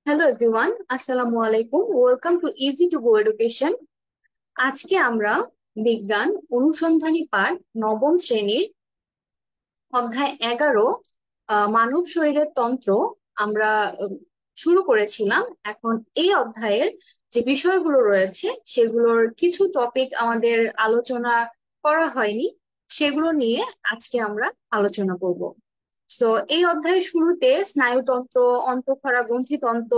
Hello everyone, আসসালামু আলাইকুম। Welcome to easy to go education. আজকে আমরা বিজ্ঞান অনুসন্ধানী পাঠ নবম শ্রেণীর অধ্যায় 11 মানব শরীরের তন্ত্র আমরা শুরু করেছিলাম। এখন এই অধ্যায়ের যে বিষয়গুলো রয়েছে সেগুলোর কিছু টপিক আমাদের আলোচনা করা হয়নি, সেগুলো নিয়ে আজকে আমরা আলোচনা করব। সো এই অধ্যায়ের শুরুতে স্নায়ুতন্ত্র, অন্তঃক্ষরা গ্রন্থিতন্ত্র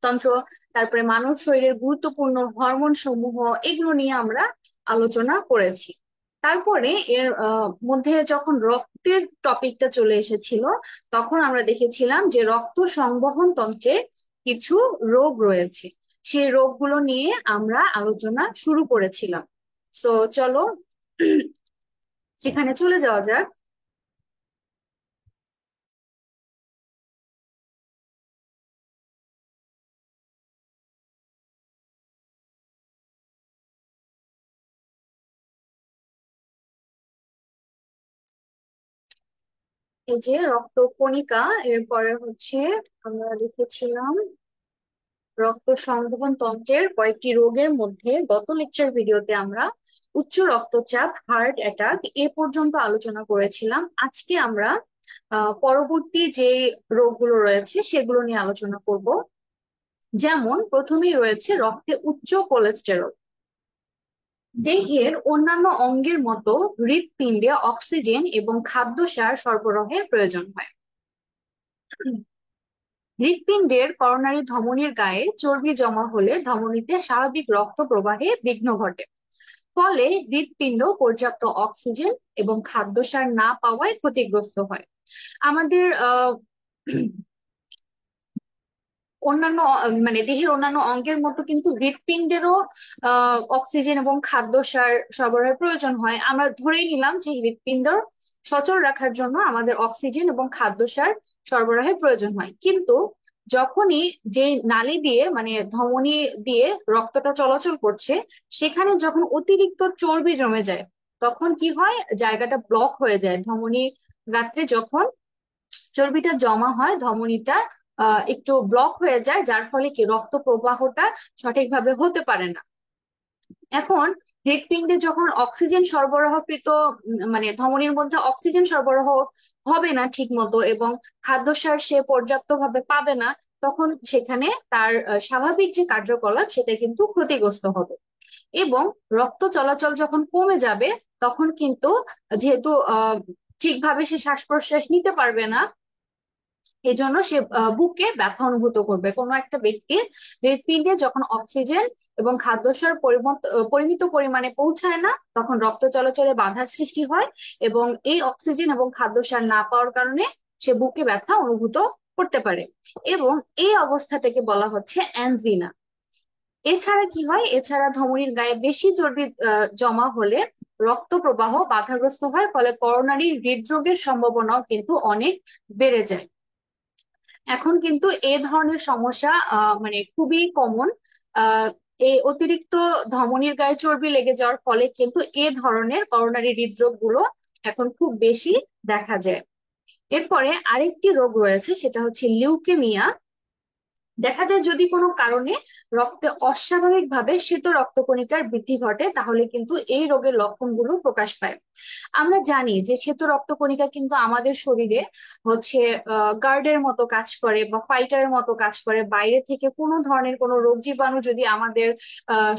তন্ত্র, তারপরে মানব শরীরের গুরুত্বপূর্ণ হরমোন সমূহ, এগুলো নিয়ে আমরা আলোচনা করেছি। তারপরে এর মধ্যে যখন রক্তের টপিকটা চলে এসেছিল, তখন আমরা দেখেছিলাম যে রক্ত সংবহন তন্ত্রের কিছু রোগ রয়েছে। সেই রোগগুলো নিয়ে আমরা আলোচনা শুরু করেছিলাম। সো চলো সেখানে চলে যাওয়া যাক। এই যে রক্ত কণিকা, এরপরে হচ্ছে আমরা লিখেছিলাম রক্ত সংবহন তন্ত্রের কয়েকটি রোগের মধ্যে গত লেকচার ভিডিওতে আমরা উচ্চ রক্তচাপ, হার্ট অ্যাটাক এ পর্যন্ত আলোচনা করেছিলাম। আজকে আমরা পরবর্তী যে রোগগুলো রয়েছে সেগুলো নিয়ে আলোচনা করব। যেমন প্রথমেই রয়েছে রক্তে উচ্চ কোলেস্টেরল। দেহের অন্যান্য অঙ্গের মতো হৃৎপিণ্ডে অক্সিজেন এবং খাদ্যসার সরবরাহের প্রয়োজন হয়। হৃৎপিণ্ডের করোনারি ধমনীর গায়ে চর্বি জমা হলে ধমনীতে স্বাভাবিক রক্ত প্রবাহে বিঘ্ন ঘটে। ফলে হৃৎপিণ্ড পর্যাপ্ত অক্সিজেন এবং খাদ্যসার না পাওয়ায় ক্ষতিগ্রস্ত হয়। আমাদের অন্যান্য মানে দেহের অন্যান্য অঙ্গের মতো কিন্তু হৃৎপিণ্ডেরও অক্সিজেন এবং খাদ্যসার সরবরাহের প্রয়োজন হয়। আমরা ধরেই নিলাম যে হৃৎপিণ্ড সচল রাখার জন্য আমাদের অক্সিজেন এবং খাদ্যসার সরবরাহের প্রয়োজন হয়, কিন্তু যখনই যে নালী দিয়ে মানে ধমনী দিয়ে রক্তটা চলাচল করছে, সেখানে যখন অতিরিক্ত চর্বি জমে যায়, তখন কি হয়, জায়গাটা ব্লক হয়ে যায়। ধমনী গাত্রে যখন চর্বিটা জমা হয়, ধমনীটা একটু ব্লক হয়ে যায়, যার ফলে কি রক্ত প্রবাহটা সঠিকভাবে হতে পারে না। এখন হৃৎপিণ্ডে যখন অক্সিজেন সরবরাহকৃত মানে ধমনীর মধ্যে অক্সিজেন সরবরাহ হবে না ঠিক মতো এবং খাদ্যসার সে পর্যাপ্তভাবে পাবে না, তখন সেখানে তার স্বাভাবিক যে কার্যকলাপ সেটা কিন্তু ক্ষতিগ্রস্ত হবে। এবং রক্ত চলাচল যখন কমে যাবে, তখন কিন্তু যেহেতু ঠিকভাবে সে শ্বাস প্রশ্বাস নিতে পারবে না, এজন্য সে বুকে ব্যথা অনুভূত করবে। কোনো একটা ব্যক্তির হৃৎপিণ্ডে যখন অক্সিজেন এবং খাদ্যসার পরিমিত পরিমাণে পৌঁছায় না, তখন রক্ত চলাচলে বাধার সৃষ্টি হয় এবং এই অক্সিজেন এবং খাদ্যসার না পাওয়ার কারণে সে বুকে ব্যথা অনুভূত করতে পারে। এবং এই অবস্থাটাকে বলা হচ্ছে অ্যানজিনা। এছাড়া কি হয়, এছাড়া ধমনীর গায়ে বেশি চর্বি জমা হলে রক্ত প্রবাহ বাধাগ্রস্ত হয়, ফলে করোনারি হৃদরোগের সম্ভাবনাও কিন্তু অনেক বেড়ে যায়। এখন কিন্তু এ ধরনের সমস্যা মানে খুবই কমন। আহ এই অতিরিক্ত ধমনীর গায়ে চর্বি লেগে যাওয়ার ফলে কিন্তু এ ধরনের করোনারি হৃদরোগ গুলো এখন খুব বেশি দেখা যায়। এরপরে আরেকটি রোগ রয়েছে, সেটা হচ্ছে লিউকেমিয়া। দেখা যায় যদি কোনো কারণে রক্তে অস্বাভাবিকভাবে শ্বেত রক্তকণিকার বৃদ্ধি ঘটে, তাহলে কিন্তু এই রোগের লক্ষণগুলো প্রকাশ পায়। আমরা জানি যে শ্বেত রক্তকণিকা কিন্তু আমাদের শরীরে হচ্ছে গার্ডের মতো কাজ করে বা ফাইটারের মতো কাজ করে। বাইরে থেকে কোনো ধরনের কোনো রোগ জীবাণু যদি আমাদের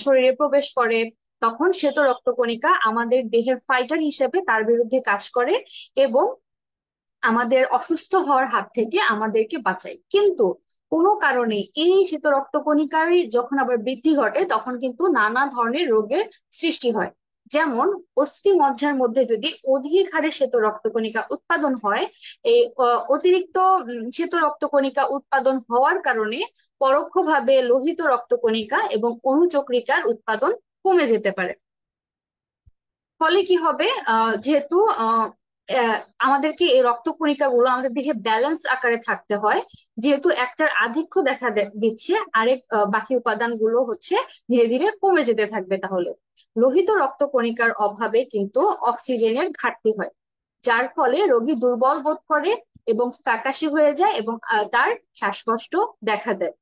শরীরে প্রবেশ করে, তখন শ্বেত রক্তকণিকা আমাদের দেহের ফাইটার হিসেবে তার বিরুদ্ধে কাজ করে এবং আমাদের অসুস্থ হওয়ার হাত থেকে আমাদেরকে বাঁচায়। কিন্তু কোনো কারণে এই শ্বেত রক্তকণিকারই যখন আবার বৃদ্ধি ঘটে, তখন কিন্তু নানা ধরনের রোগের সৃষ্টি হয়। যেমন অস্থি মজ্জার মধ্যে যদি অধিক হারে শ্বেত রক্তকণিকা উৎপাদন হয়, এই অতিরিক্ত শ্বেত রক্তকণিকা উৎপাদন হওয়ার কারণে পরোক্ষভাবে লোহিত রক্তকণিকা এবং অনুচক্রিকার উৎপাদন কমে যেতে পারে। ফলে কি হবে, যেহেতু আহ, আমাদেরকে এই রক্ত কণিকা গুলো আমাদের দেহে ব্যালেন্স আকারে থাকতে হয়, যেহেতু একটার আধিক্য দেখা দিচ্ছে, আরেক বাকি উপাদানগুলো হচ্ছে ধীরে ধীরে কমে যেতে থাকবে। তাহলে লোহিত রক্ত কণিকার অভাবে কিন্তু অক্সিজেনের ঘাটতি হয়, যার ফলে রোগী দুর্বল বোধ করে এবং ফ্যাকাশে হয়ে যায় এবং তার শ্বাসকষ্ট দেখা দেয়।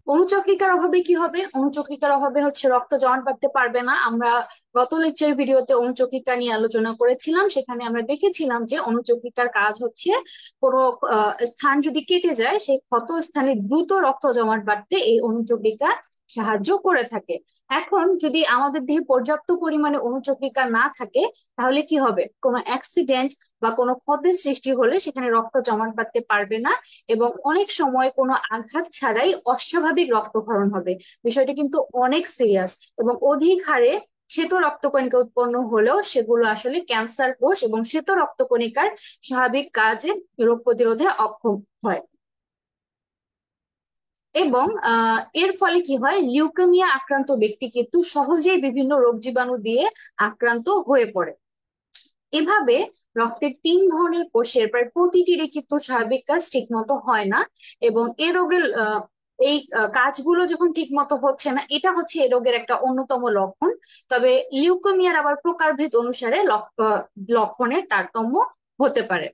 অনুচক্রিকার অভাবে কি হবে? অনুচক্রিকার অভাবে হচ্ছে রক্ত জমাট বাঁধতে পারবে না। আমরা গত লেকচার ভিডিওতে অনুচক্রিকা নিয়ে আলোচনা করেছিলাম, সেখানে আমরা দেখেছিলাম যে অনুচক্রিকার কাজ হচ্ছে কোনো স্থান যদি কেটে যায় সেই ক্ষত স্থানে দ্রুত রক্ত জমাট বাঁধতে এই অনুচক্রিকা সাহায্য করে থাকে। এখন যদি আমাদের দেহে পর্যাপ্ত পরিমাণে অনুচক্রিকা না থাকে, তাহলে কি হবে? কোনো অ্যাক্সিডেন্ট বা কোনো ক্ষতের সৃষ্টি হলে সেখানে রক্ত জমাট বাঁধতে পারবে না এবং অনেক সময় কোনো আঘাত ছাড়াই অস্বাভাবিক রক্তক্ষরণ হবে। বিষয়টি কিন্তু অনেক সিরিয়াস এবং অধিক হারে শ্বেত রক্তকণিকা উৎপন্ন হলেও সেগুলো আসলে ক্যান্সার কোষ এবং শ্বেত রক্তকণিকার স্বাভাবিক কাজে রোগ প্রতিরোধে অক্ষম হয়। এবং এর ফলে কি হয়, লিউকেমিয়া আক্রান্ত ব্যক্তি কিন্তু সহজেই বিভিন্ন রোগ জীবাণু দিয়ে আক্রান্ত হয়ে পড়ে। এভাবে রক্তের 3 ধরনের কোষের প্রায় প্রতিটিরই কিন্তু স্বাভাবিক কাজ ঠিক মতো হয় না এবং এ রোগের এই কাজগুলো যখন ঠিক মতো হচ্ছে না, এটা হচ্ছে এ রোগের একটা অন্যতম লক্ষণ। তবে লিউকেমিয়ার আবার প্রকারভেদ অনুসারে লক্ষণের তারতম্য হতে পারে।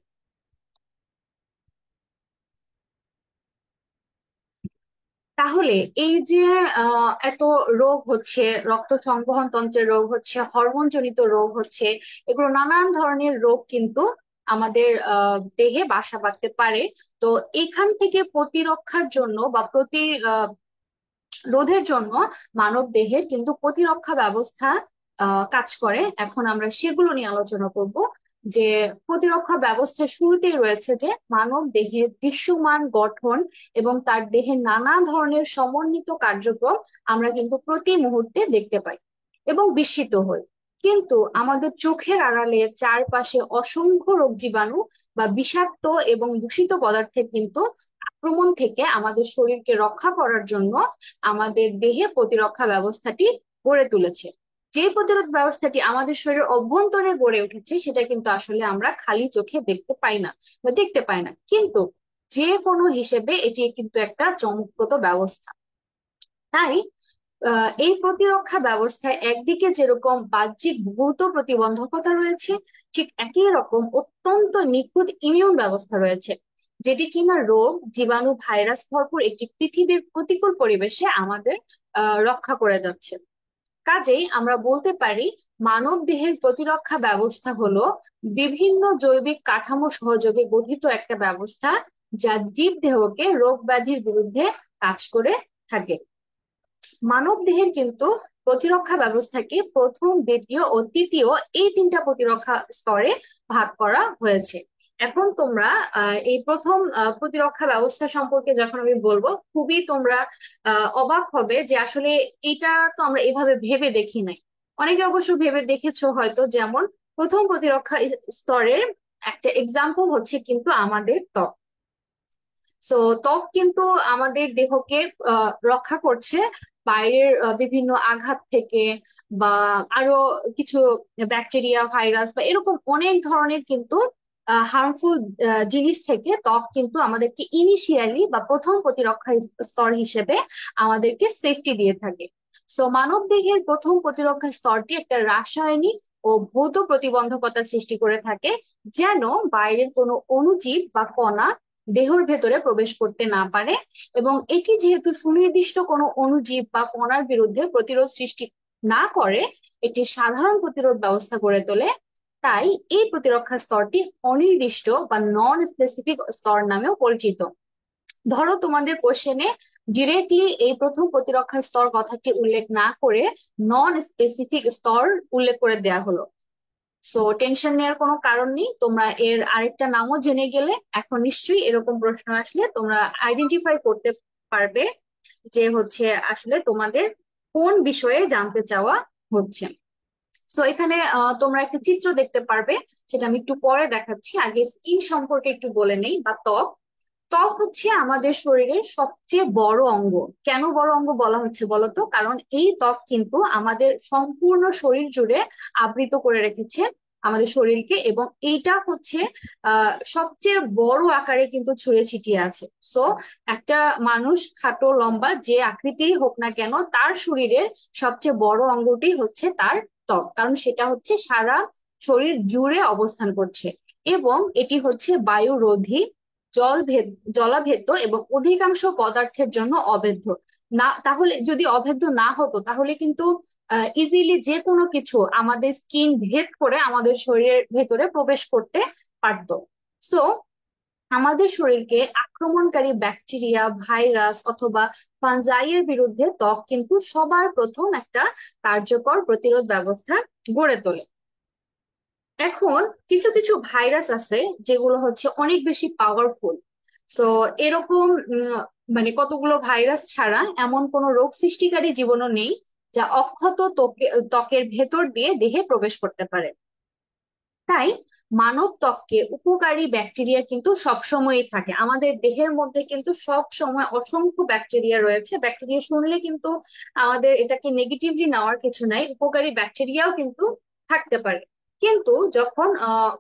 তাহলে এই যে এত রোগ হচ্ছে, রক্ত সংবহন তন্ত্রের রোগ হচ্ছে, হরমোন জনিত রোগ হচ্ছে, এগুলো নানান ধরনের রোগ কিন্তু আমাদের দেহে বাসা বাঁধতে পারে। তো এখান থেকে প্রতিরক্ষার জন্য বা রোধের জন্য মানব দেহের কিন্তু প্রতিরক্ষা ব্যবস্থা কাজ করে। এখন আমরা সেগুলো নিয়ে আলোচনা করব। যে প্রতিরক্ষা ব্যবস্থার শুরুতেই রয়েছে যে মানব দেহের দৃশ্যমান গঠন এবং তার দেহের নানা ধরনের সমন্বিত কার্যক্রম আমরা কিন্তু প্রতি মুহূর্তে দেখতে পাই এবং বিস্মিত হই। কিন্তু আমাদের চোখের আড়ালে চারপাশে অসংখ্য রোগ জীবাণু বা বিষাক্ত এবং দূষিত পদার্থের কিন্তু আক্রমণ থেকে আমাদের শরীরকে রক্ষা করার জন্য আমাদের দেহে প্রতিরক্ষা ব্যবস্থাটি গড়ে তুলেছে। যে প্রতিরোধ ব্যবস্থাটি আমাদের শরীরের অভ্যন্তরে গড়ে উঠেছে সেটা কিন্তু আসলে আমরা খালি চোখে দেখতে পাই না বা দেখতে পাই না, কিন্তু যে কোনো হিসেবে এটি কিন্তু একটা চমকপ্রদ ব্যবস্থা। তাই এই প্রতিরক্ষা ব্যবস্থায় একদিকে যেরকম বাহ্যিক ভৌত প্রতিবন্ধকতা রয়েছে, ঠিক একই রকম অত্যন্ত নিখুঁত ইমিউন ব্যবস্থা রয়েছে, যেটি কিনা রোগ জীবাণু ভাইরাস ভরপুর একটি পৃথিবীর প্রতিকূল পরিবেশে আমাদের রক্ষা করে যাচ্ছে। কাজেই আমরা বলতে পারি মানব দেহের প্রতিরক্ষা ব্যবস্থা হলো বিভিন্ন জৈবিক কাঠামো সহযোগে গঠিত একটা ব্যবস্থা, যা জীব দেহকে রোগ ব্যাধির বিরুদ্ধে কাজ করে থাকে। মানব দেহের কিন্তু প্রতিরক্ষা ব্যবস্থাকে প্রথম, দ্বিতীয় ও তৃতীয় এই 3টা প্রতিরক্ষা স্তরে ভাগ করা হয়েছে। এখন তোমরা এই প্রথম প্রতিরক্ষা ব্যবস্থা সম্পর্কে যখন আমি বলবো, খুবই তোমরা অবাক হবে যে আসলে এটা তো আমরা এভাবে ভেবে দেখি নাই। অনেকে অবশ্য ভেবে দেখেছো হয়তো, যেমন প্রথম প্রতিরক্ষা স্তরের একটা এক্সাম্পল হচ্ছে কিন্তু আমাদের ত্বক। সো ত্বক কিন্তু আমাদের দেহকে রক্ষা করছে বাইরের বিভিন্ন আঘাত থেকে, বা আরো কিছু ব্যাকটেরিয়া ভাইরাস বা এরকম অনেক ধরনের কিন্তু হার্মফুল জিনিস থেকে ত্বক কিন্তু আমাদেরকে ইনিশিয়ালি বা প্রথম প্রতিরক্ষা স্তর হিসেবে আমাদেরকে সেফটি দিয়ে থাকে। সো মানব দেহের প্রথম প্রতিরক্ষা স্তরটি একটা রাসায়নিক ও ভৌত প্রতিবন্ধকতা সৃষ্টি করে থাকে, যেন বাইরের কোনো অণুজীব বা কণা দেহের ভেতরে প্রবেশ করতে না পারে। এবং এটি যেহেতু সুনির্দিষ্ট কোনো অণুজীব বা কণার বিরুদ্ধে প্রতিরোধ সৃষ্টি না করে, এটি সাধারণ প্রতিরোধ ব্যবস্থা গড়ে তোলে। তাই এই প্রতিরক্ষা স্তরটি অনির্দিষ্ট বা নন স্পেসিফিক স্তর নামেও পরিচিত। ধরো তোমাদের কোশ্চেনে ডিরেক্টলি এই প্রথম প্রতিরক্ষা স্তর কথাটি উল্লেখ না করে নন স্পেসিফিক স্তর উল্লেখ করে দেয়া হলো। সো টেনশন নেওয়ার কোনো কারণ নেই, তোমরা এর আরেকটা নামও জেনে গেলে এখন নিশ্চয়ই এরকম প্রশ্ন আসলে তোমরা আইডেন্টিফাই করতে পারবে যে হচ্ছে আসলে তোমাদের কোন বিষয়ে জানতে চাওয়া হচ্ছে। সো এখানে তোমরা একটা চিত্র দেখতে পারবে, সেটা আমি একটু পরে দেখাচ্ছি। আগে স্কিন সম্পর্কে একটু বলে নেই, বা ত্বক। ত্বক হচ্ছে আমাদের শরীরের সবচেয়ে বড় অঙ্গ। কেন বড় অঙ্গ বলা হচ্ছে বলতো? কারণ এই ত্বক কিন্তু আমাদের সম্পূর্ণ শরীর জুড়ে আবৃত করে রেখেছে আমাদের শরীরকে, এবং এইটা হচ্ছে সবচেয়ে বড় আকারে কিন্তু ছড়িয়ে ছিটিয়ে আছে। সো একটা মানুষ খাটো লম্বা যে আকৃতিরই হোক না কেন, তার শরীরের সবচেয়ে বড় অঙ্গটি হচ্ছে তার ত্বক, কারণ সেটা হচ্ছে সারা শরীর জুড়ে অবস্থান করছে। এবং এটি হচ্ছে বায়ুরোধী, জলাভেদ্য এবং অধিকাংশ পদার্থের জন্য অবেদ্য। না, তাহলে যদি অভেদ্য না হতো তাহলে কিন্তু ইজিলি যে কোনো কিছু আমাদের স্কিন ভেদ করে আমাদের শরীরের ভেতরে প্রবেশ করতে পারতো। সো আমাদের শরীরকে আক্রমণকারী ব্যাকটেরিয়া, ভাইরাস অথবা ফাঞ্জাইয়ের বিরুদ্ধে ত্বক কিন্তু সবার প্রথম একটা কার্যকর প্রতিরোধ ব্যবস্থা গড়ে তোলে। এখন কিছু কিছু ভাইরাস আছে যেগুলো হচ্ছে অনেক বেশি পাওয়ারফুল। সো এরকম মানে কতগুলো ভাইরাস ছাড়া এমন কোনো রোগ সৃষ্টিকারী জীবাণু নেই যা অক্ষত ত্বকের ভেতর দিয়ে দেহে প্রবেশ করতে পারে। তাই মানব ত্বকে উপকারী ব্যাকটেরিয়া কিন্তু সবসময়ই থাকে। আমাদের দেহের মধ্যে কিন্তু সব সময় অসংখ্য ব্যাকটেরিয়া রয়েছে। ব্যাকটেরিয়া শুনলে কিন্তু আমাদের এটাকে নেগেটিভলি নেওয়ার কিছু নাই, উপকারী ব্যাকটেরিয়াও কিন্তু থাকতে পারে। কিন্তু যখন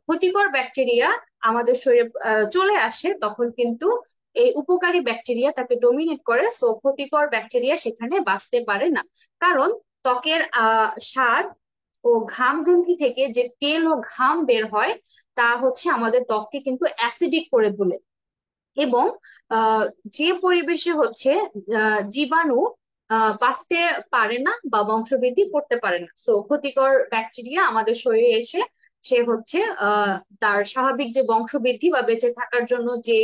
ক্ষতিকর ব্যাকটেরিয়া আমাদের শরীরে চলে আসে তখন কিন্তু এই উপকারী ব্যাকটেরিয়া তাকে ডমিনেট করে, সো ক্ষতিকর ব্যাকটেরিয়া সেখানে বাঁচতে পারে না। কারণ ত্বকের স্বাদ ও ঘাম গ্রন্থি থেকে যে তেল ও ঘাম বের হয় তা হচ্ছে আমাদের ত্বককে কিন্তু অ্যাসিডিক করে তোলে। এবং আহ, যে পরিবেশে হচ্ছে জীবাণু বাঁচতে পারে না বা বংশবৃদ্ধি করতে পারে না, সো ক্ষতিকর ব্যাকটেরিয়া আমাদের শরীরে এসে সে হচ্ছে আহ তার স্বাভাবিক যে বংশবৃদ্ধি বা বেঁচে থাকার জন্য যে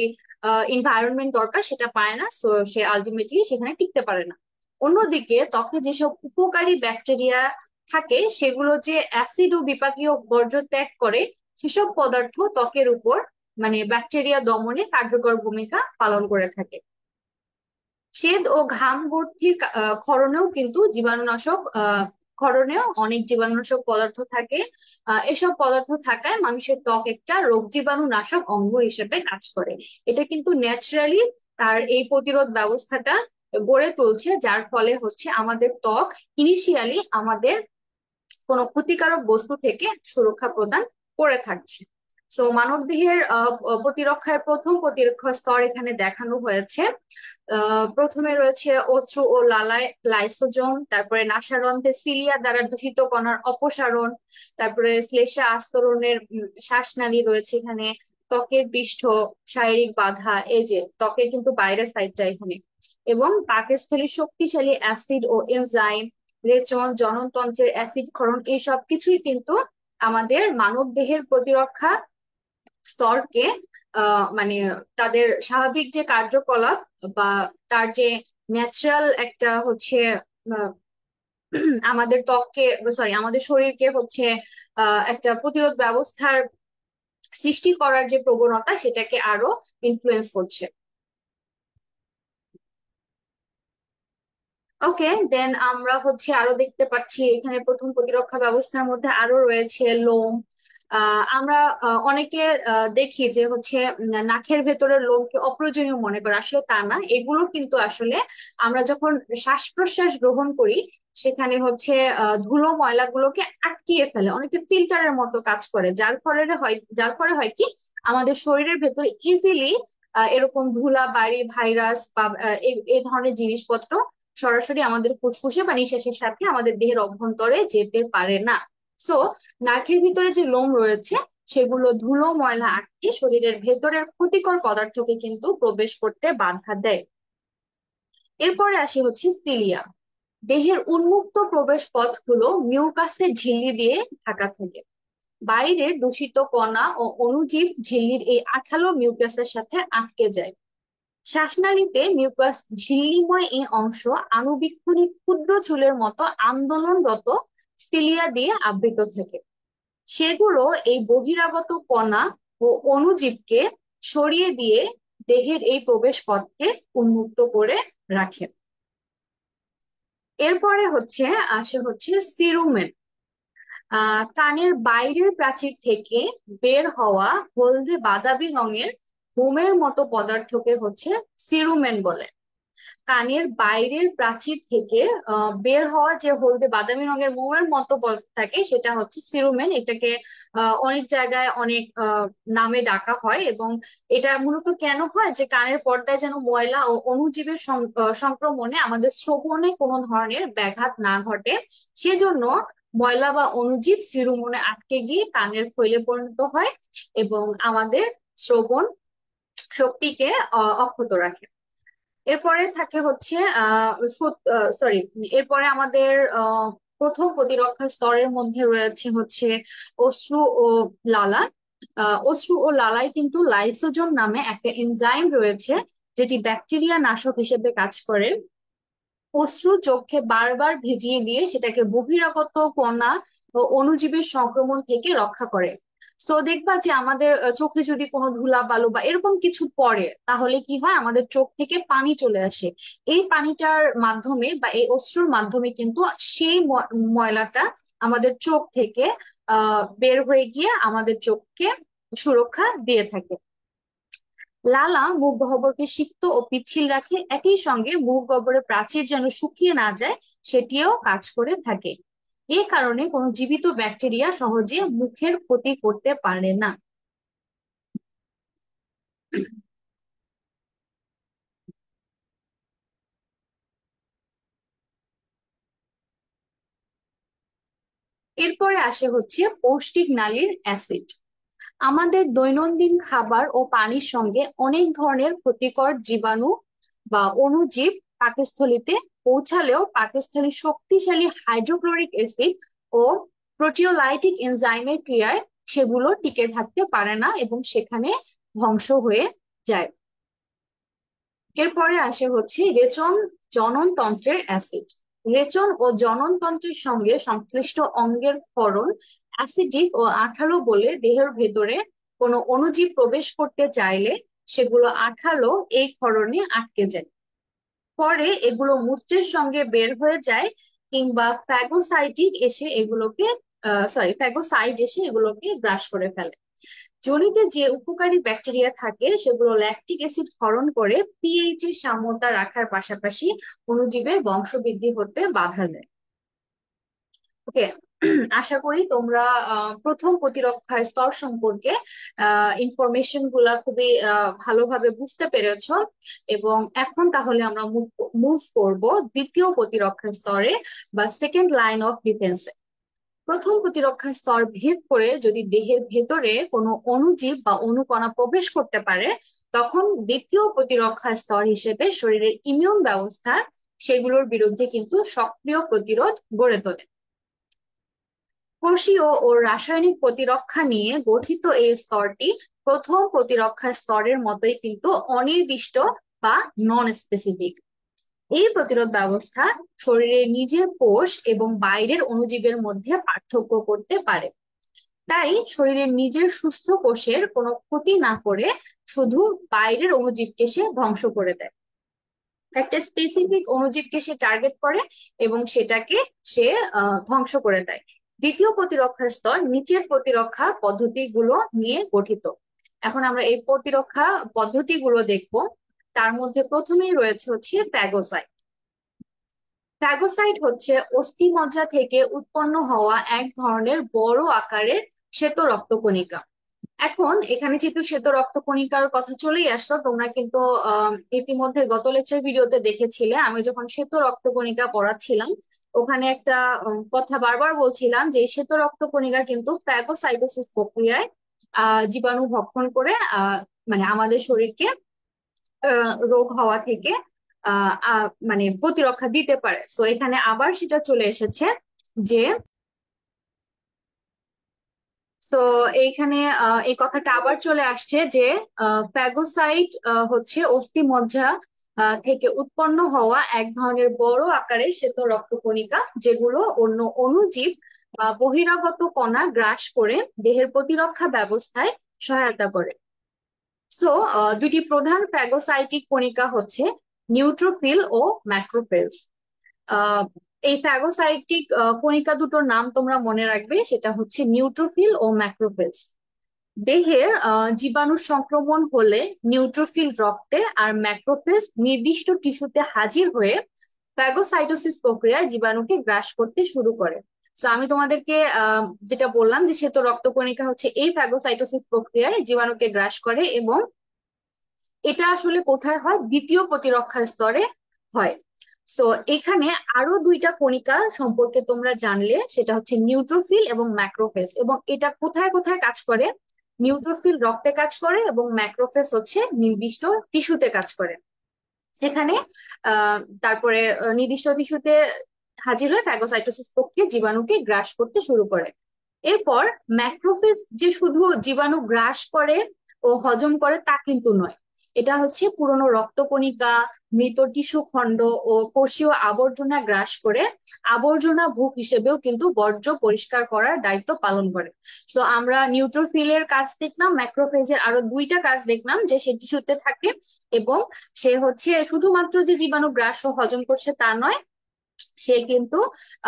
এনভায়রনমেন্ট দরকার সেটা পায় না, সো সে আলটিমেটলি সেখানে টিকতে পারে না। অন্যদিকে ত্বকে যেসব উপকারী ব্যাকটেরিয়া থাকে সেগুলো যে অ্যাসিড ও বিপাকীয় বর্জ্য ত্যাগ করে, সেসব পদার্থ ত্বকের উপর মানে ব্যাকটেরিয়া দমনে কার্যকর ভূমিকা পালন করে থাকে। শ্বেত ও ঘাম ভর্তির ক্ষরণেও কিন্তু জীবাণুনাশক ক্ষরণেও অনেক জীবাণুনাশক পদার্থ থাকে। এসব পদার্থ থাকায় মানুষের ত্বক একটা রোগ জীবাণুনাশক অঙ্গ হিসেবে কাজ করে। এটা কিন্তু ন্যাচারালি তার এই প্রতিরোধ ব্যবস্থাটা গড়ে তুলছে, যার ফলে হচ্ছে আমাদের ত্বক ইনিশিয়ালি আমাদের কোনো ক্ষতিকারক বস্তু থেকে সুরক্ষা প্রদান করে থাকছে। সো মানবদেহের প্রতিরক্ষার প্রথম প্রতিরক্ষা স্তর এখানে দেখানো হয়েছে। প্রথমে রয়েছে অশ্রু ও লালায় লাইসোজোম, তারপরে নাসারন্ধ্রে সিলিয়া দ্বারা দূষিত কণার অপসারণ, তারপরে শ্লেষ্মা আস্তরণের শ্বাসনালী রয়েছে এখানে, ত্বকের পৃষ্ঠ, শারীরিক বাধা, এই যে ত্বকের কিন্তু বাইরের সাইডটা এখানে, এবং পাকস্থলীর শক্তিশালী অ্যাসিড ও এনজাইম, রেচন, জননতন্ত্রের অ্যাসিড ক্ষরণ, এই সব কিছুই কিন্তু আমাদের মানব দেহের প্রতিরক্ষা স্তরকে মানে তাদের স্বাভাবিক যে কার্যকলাপ বা তার যে ন্যাচারাল একটা হচ্ছে আহ, আমাদের ত্বককে, সরি আমাদের শরীরকে হচ্ছে একটা প্রতিরোধ ব্যবস্থার সৃষ্টি করার যে প্রবণতা সেটাকে আরো ইনফ্লুয়েন্স করছে। ওকে, দেন আমরা হচ্ছে আরো দেখতে পাচ্ছি এখানে প্রথম প্রতিরক্ষা ব্যবস্থার মধ্যে আরো রয়েছে লোম। আমরা অনেকে দেখি যে হচ্ছে নাকের ভেতরের লোমকে অপ্রয়োজনীয় মনে করে, আসলে তা না। এগুলো কিন্তু আসলে আমরা যখন শ্বাস প্রশ্বাস গ্রহণ করি সেখানে হচ্ছে ধুলো ময়লাগুলোকে আটকিয়ে ফেলে, অনেকটা ফিল্টারের মতো কাজ করে, যার ফলে হয় কি আমাদের শরীরের ভেতরে ইজিলি এরকম ধুলা বাড়ি, ভাইরাস বা এই ধরনের জিনিসপত্র সরাসরি আমাদের ফুসফুসে বা নিঃশ্বাসের সাথে আমাদের দেহের অভ্যন্তরে যেতে পারে না। সো নাকের ভিতরে যে লোম রয়েছে সেগুলো ধুলো ময়লা আটকে শরীরের ভেতরের ক্ষতিকর পদার্থকে কিন্তু প্রবেশ করতে বাধা দেয়। এরপরে আসি হচ্ছে সিলিয়া। দেহের উন্মুক্ত প্রবেশ পথগুলো মিউকাসের ঝিল্লি দিয়ে ঢাকা থাকে। বাইরের দূষিত কণা ও অণুজীব ঝিল্লির এই আঠালো মিউকাসের সাথে আটকে যায়। শ্বাসনালীতে মিউকাস ঝিল্লিময় এই অংশ আণুবীক্ষণিক ক্ষুদ্র চুলের মতো আন্দোলনরত সিলিয়া দিয়ে আবৃত থাকে। সেগুলো এই বহিরাগত কণা ও অণুজীবকে সরিয়ে দিয়ে দেহের এই প্রবেশ পথকে উন্মুক্ত করে রাখে। এরপরে আসে সিরুমেন। কানের বাইরের প্রাচীর থেকে বের হওয়া হলদে বাদামি রঙের মোমের মতো পদার্থকে হচ্ছে সিরুমেন বলে। কানের বাইরের প্রাচীর থেকে বের হওয়া যে হলদে বাদামি রঙের মোমের মতো পদার্থ থাকে সেটা হচ্ছে সিরুমেন। এটাকে অনেক জায়গায় অনেক নামে ডাকা হয়, এবং এটা মূলত কেন হয় যে কানের পর্দায় যেন ময়লা ও অণুজীবের সংক্রমণে আমাদের শ্রবণে কোনো ধরনের ব্যাঘাত না ঘটে, সেজন্য ময়লা বা অনুজীব সিরুমনে আটকে গিয়ে কানের ফইলে পরিণত হয় এবং আমাদের শ্রবণ শক্তিকে অক্ষত রাখে। এরপরে থাকে হচ্ছে সরি, এরপরে আমাদের প্রথম প্রতিরক্ষা স্তরের মধ্যে রয়েছে হচ্ছে অশ্রু ও লালা। অশ্রু ও লালায় কিন্তু লাইসোজোম নামে একটা এনজাইম রয়েছে, যেটি ব্যাকটেরিয়া নাশক হিসেবে কাজ করে। অশ্রু চোখে বারবার ভিজিয়ে দিয়ে সেটাকে বহিরাগত কণা ও অণুজীবের সংক্রমণ থেকে রক্ষা করে। সো দেখবা যে আমাদের চোখে যদি কোনো ধুলা বালু বা এরকম কিছু পড়ে, তাহলে কি হয়, আমাদের চোখ থেকে পানি চলে আসে। এই পানিটার মাধ্যমে বা এই অশ্রুর মাধ্যমে কিন্তু সেই ময়লাটা আমাদের চোখ থেকে বের হয়ে গিয়ে আমাদের চোখকে সুরক্ষা দিয়ে থাকে। লালা মুখ গহ্বরকে সিক্ত ও পিচ্ছিল রাখে, একই সঙ্গে মুখ গহ্বরের প্রাচীর যেন শুকিয়ে না যায় সেটিও কাজ করে থাকে। এ কারণে কোনো জীবিত ব্যাকটেরিয়া সহজে মুখের ক্ষতি করতে পারে না। এরপরে আসে হচ্ছে পৌষ্টিক নালীর অ্যাসিড। আমাদের দৈনন্দিন খাবার ও পানির সঙ্গে অনেক ধরনের ক্ষতিকর জীবাণু বা অণুজীব পাকস্থলীতে পৌঁছালেও পাকস্থলী শক্তিশালী হাইড্রোক্লোরিক অ্যাসিড ও প্রোটিওলাইটিক এনজাইমের ক্রিয়ায় সেগুলো টিকে থাকতে পারে না এবং সেখানে ধ্বংস হয়ে যায়। এরপরে আসে হচ্ছে রেচন জননতন্ত্রের অ্যাসিড। রেচন ও জননতন্ত্রের সঙ্গে সংশ্লিষ্ট অঙ্গের ক্ষরণ অ্যাসিডিক ও আঠালো বলে দেহের ভেতরে কোনো অণুজীব প্রবেশ করতে চাইলে সেগুলো আঠালো এই ক্ষরণে আটকে যায়। পরে এগুলো মূত্রের সঙ্গে বের হয়ে যায় কিংবা ফ্যাগোসাইটিক এসে এগুলোকে ফ্যাগোসাইড এসে এগুলোকে গ্রাস করে ফেলে। যোনিতে যে উপকারী ব্যাকটেরিয়া থাকে সেগুলো ল্যাকটিক অ্যাসিড ক্ষরণ করে পিএইচ এর সাম্যতা রাখার পাশাপাশি অণুজীবের বংশবৃদ্ধি হতে বাধা দেয়। ওকে, আশা করি তোমরা প্রথম প্রতিরক্ষা স্তর সম্পর্কে ইনফরমেশন গুলা খুবই ভালোভাবে বুঝতে পেরেছো। এবং এখন তাহলে আমরা মুভ করব দ্বিতীয় প্রতিরক্ষা স্তরে বা সেকেন্ড লাইন অফ ডিফেন্সে। প্রথম প্রতিরক্ষা স্তর ভেদ করে যদি দেহের ভেতরে কোনো অণুজীব বা অণুকণা প্রবেশ করতে পারে, তখন দ্বিতীয় প্রতিরক্ষা স্তর হিসেবে শরীরের ইমিউন ব্যবস্থা সেগুলোর বিরুদ্ধে কিন্তু সক্রিয় প্রতিরোধ গড়ে তোলে। কোষীয় ও রাসায়নিক প্রতিরক্ষা নিয়ে গঠিত এই স্তরটি প্রথম প্রতিরক্ষা স্তরের মতোই কিন্তু অনির্দিষ্ট বা নন স্পেসিফিক। এই প্রতিরোধ ব্যবস্থা শরীরের নিজের কোষ এবং বাইরের অণুজীবের মধ্যে পার্থক্য করতে পারে। তাই শরীরের নিজের সুস্থ কোষের কোনো ক্ষতি না করে শুধু বাইরের অণুজীবকে সে ধ্বংস করে দেয়। একটা স্পেসিফিক অণুজীবকে সে টার্গেট করে এবং সেটাকে সে ধ্বংস করে দেয়। দ্বিতীয় প্রতিরক্ষা স্তর নিচের প্রতিরক্ষা পদ্ধতিগুলো নিয়ে গঠিত। এখন আমরা এই প্রতিরক্ষা পদ্ধতিগুলো দেখব। তার মধ্যে প্রথমেই রয়েছে হচ্ছে ফ্যাগোসাইট। ফ্যাগোসাইট হচ্ছে অস্থিমজ্জা থেকে উৎপন্ন হওয়া এক ধরনের বড় আকারের শ্বেত রক্তকণিকা। এখন এখানে যেহেতু শ্বেত রক্তকণিকার কথা চলেই আসলো, তোমরা কিন্তু ইতিমধ্যে গত লেকচার ভিডিওতে দেখেছিলে আমি যখন শ্বেত রক্তকণিকা পড়াচ্ছিলাম, ওখানে একটা কথা বারবার বলছিলাম যে এই শ্বেত রক্তকণিকা কিন্তু ফ্যাগোসাইটোসিস প্রক্রিয়ায় জীবাণু ভক্ষণ করে মানে আমাদের শরীরকে রোগ হওয়া থেকে মানে প্রতিরক্ষা দিতে পারে। সো এখানে আবার সেটা চলে এসেছে যে সো এইখানে এই কথাটা আবার চলে আসছে যে ফ্যাগোসাইট হচ্ছে অস্থিমজ্জা থেকে উৎপন্ন হওয়া এক ধরনের বড় আকারের শ্বেত রক্তকণিকা, যেগুলো অন্য অণুজীব বা বহিরাগত কণা গ্রাস করে দেহের প্রতিরক্ষা ব্যবস্থায় সহায়তা করে। সো দুটি প্রধান ফ্যাগোসাইটিক কণিকা হচ্ছে নিউট্রোফিল ও ম্যাক্রোফেজ। আহ এই ফ্যাগোসাইটিক কণিকা দুটোর নাম তোমরা মনে রাখবে, সেটা হচ্ছে নিউট্রোফিল ও ম্যাক্রোফেজ। দেহের জীবাণু সংক্রমণ হলে নিউট্রোফিল রক্তে আর ম্যাক্রোফেজ নির্দিষ্ট টিস্যুতে হাজির হয়ে ফ্যাগোসাইটোসিস প্রক্রিয়ায় জীবাণুকে গ্রাস করতে শুরু করে। তো আমি তোমাদেরকে যেটা বললাম যে শ্বেত রক্তকণিকা হচ্ছে এই ফ্যাগোসাইটোসিস প্রক্রিয়ায় জীবাণুকে গ্রাস করে এবং এটা আসলে কোথায় হয়, দ্বিতীয় প্রতিরক্ষা স্তরে হয়। সো এখানে আরো দুইটা কণিকা সম্পর্কে তোমরা জানলে, সেটা হচ্ছে নিউট্রোফিল এবং ম্যাক্রোফেজ, এবং এটা কোথায় কোথায় কাজ করে। নিউট্রোফিল রক্তে কাজ করে এবং ম্যাক্রোফেজ হচ্ছে নির্দিষ্ট টিস্যুতে কাজ করে। সেখানে তারপরে নির্দিষ্ট টিস্যুতে হাজির হয়ে ফ্যাগোসাইটোসিস প্রক্রিয়া জীবাণুকে গ্রাস করতে শুরু করে। এরপর ম্যাক্রোফেজ যে শুধু জীবাণু গ্রাস করে ও হজম করে তা কিন্তু নয়, এটা হচ্ছে পুরনো রক্তকণিকা, মৃত টিস্যু খণ্ড ও কোষীয় আবর্জনা গ্রাস করে আবর্জনা ভূক হিসেবেও কিন্তু বর্জ্য পরিষ্কার করার দায়িত্ব পালন করে। সো আমরা নিউট্রোফিলের কাজ দেখলাম, ম্যাক্রোফেজের আরো দুইটা কাজ দেখলাম, যে সে টিস্যুতে থাকে এবং সে হচ্ছে শুধুমাত্র যে জীবাণু গ্রাস ও হজম করছে তা নয়, সে কিন্তু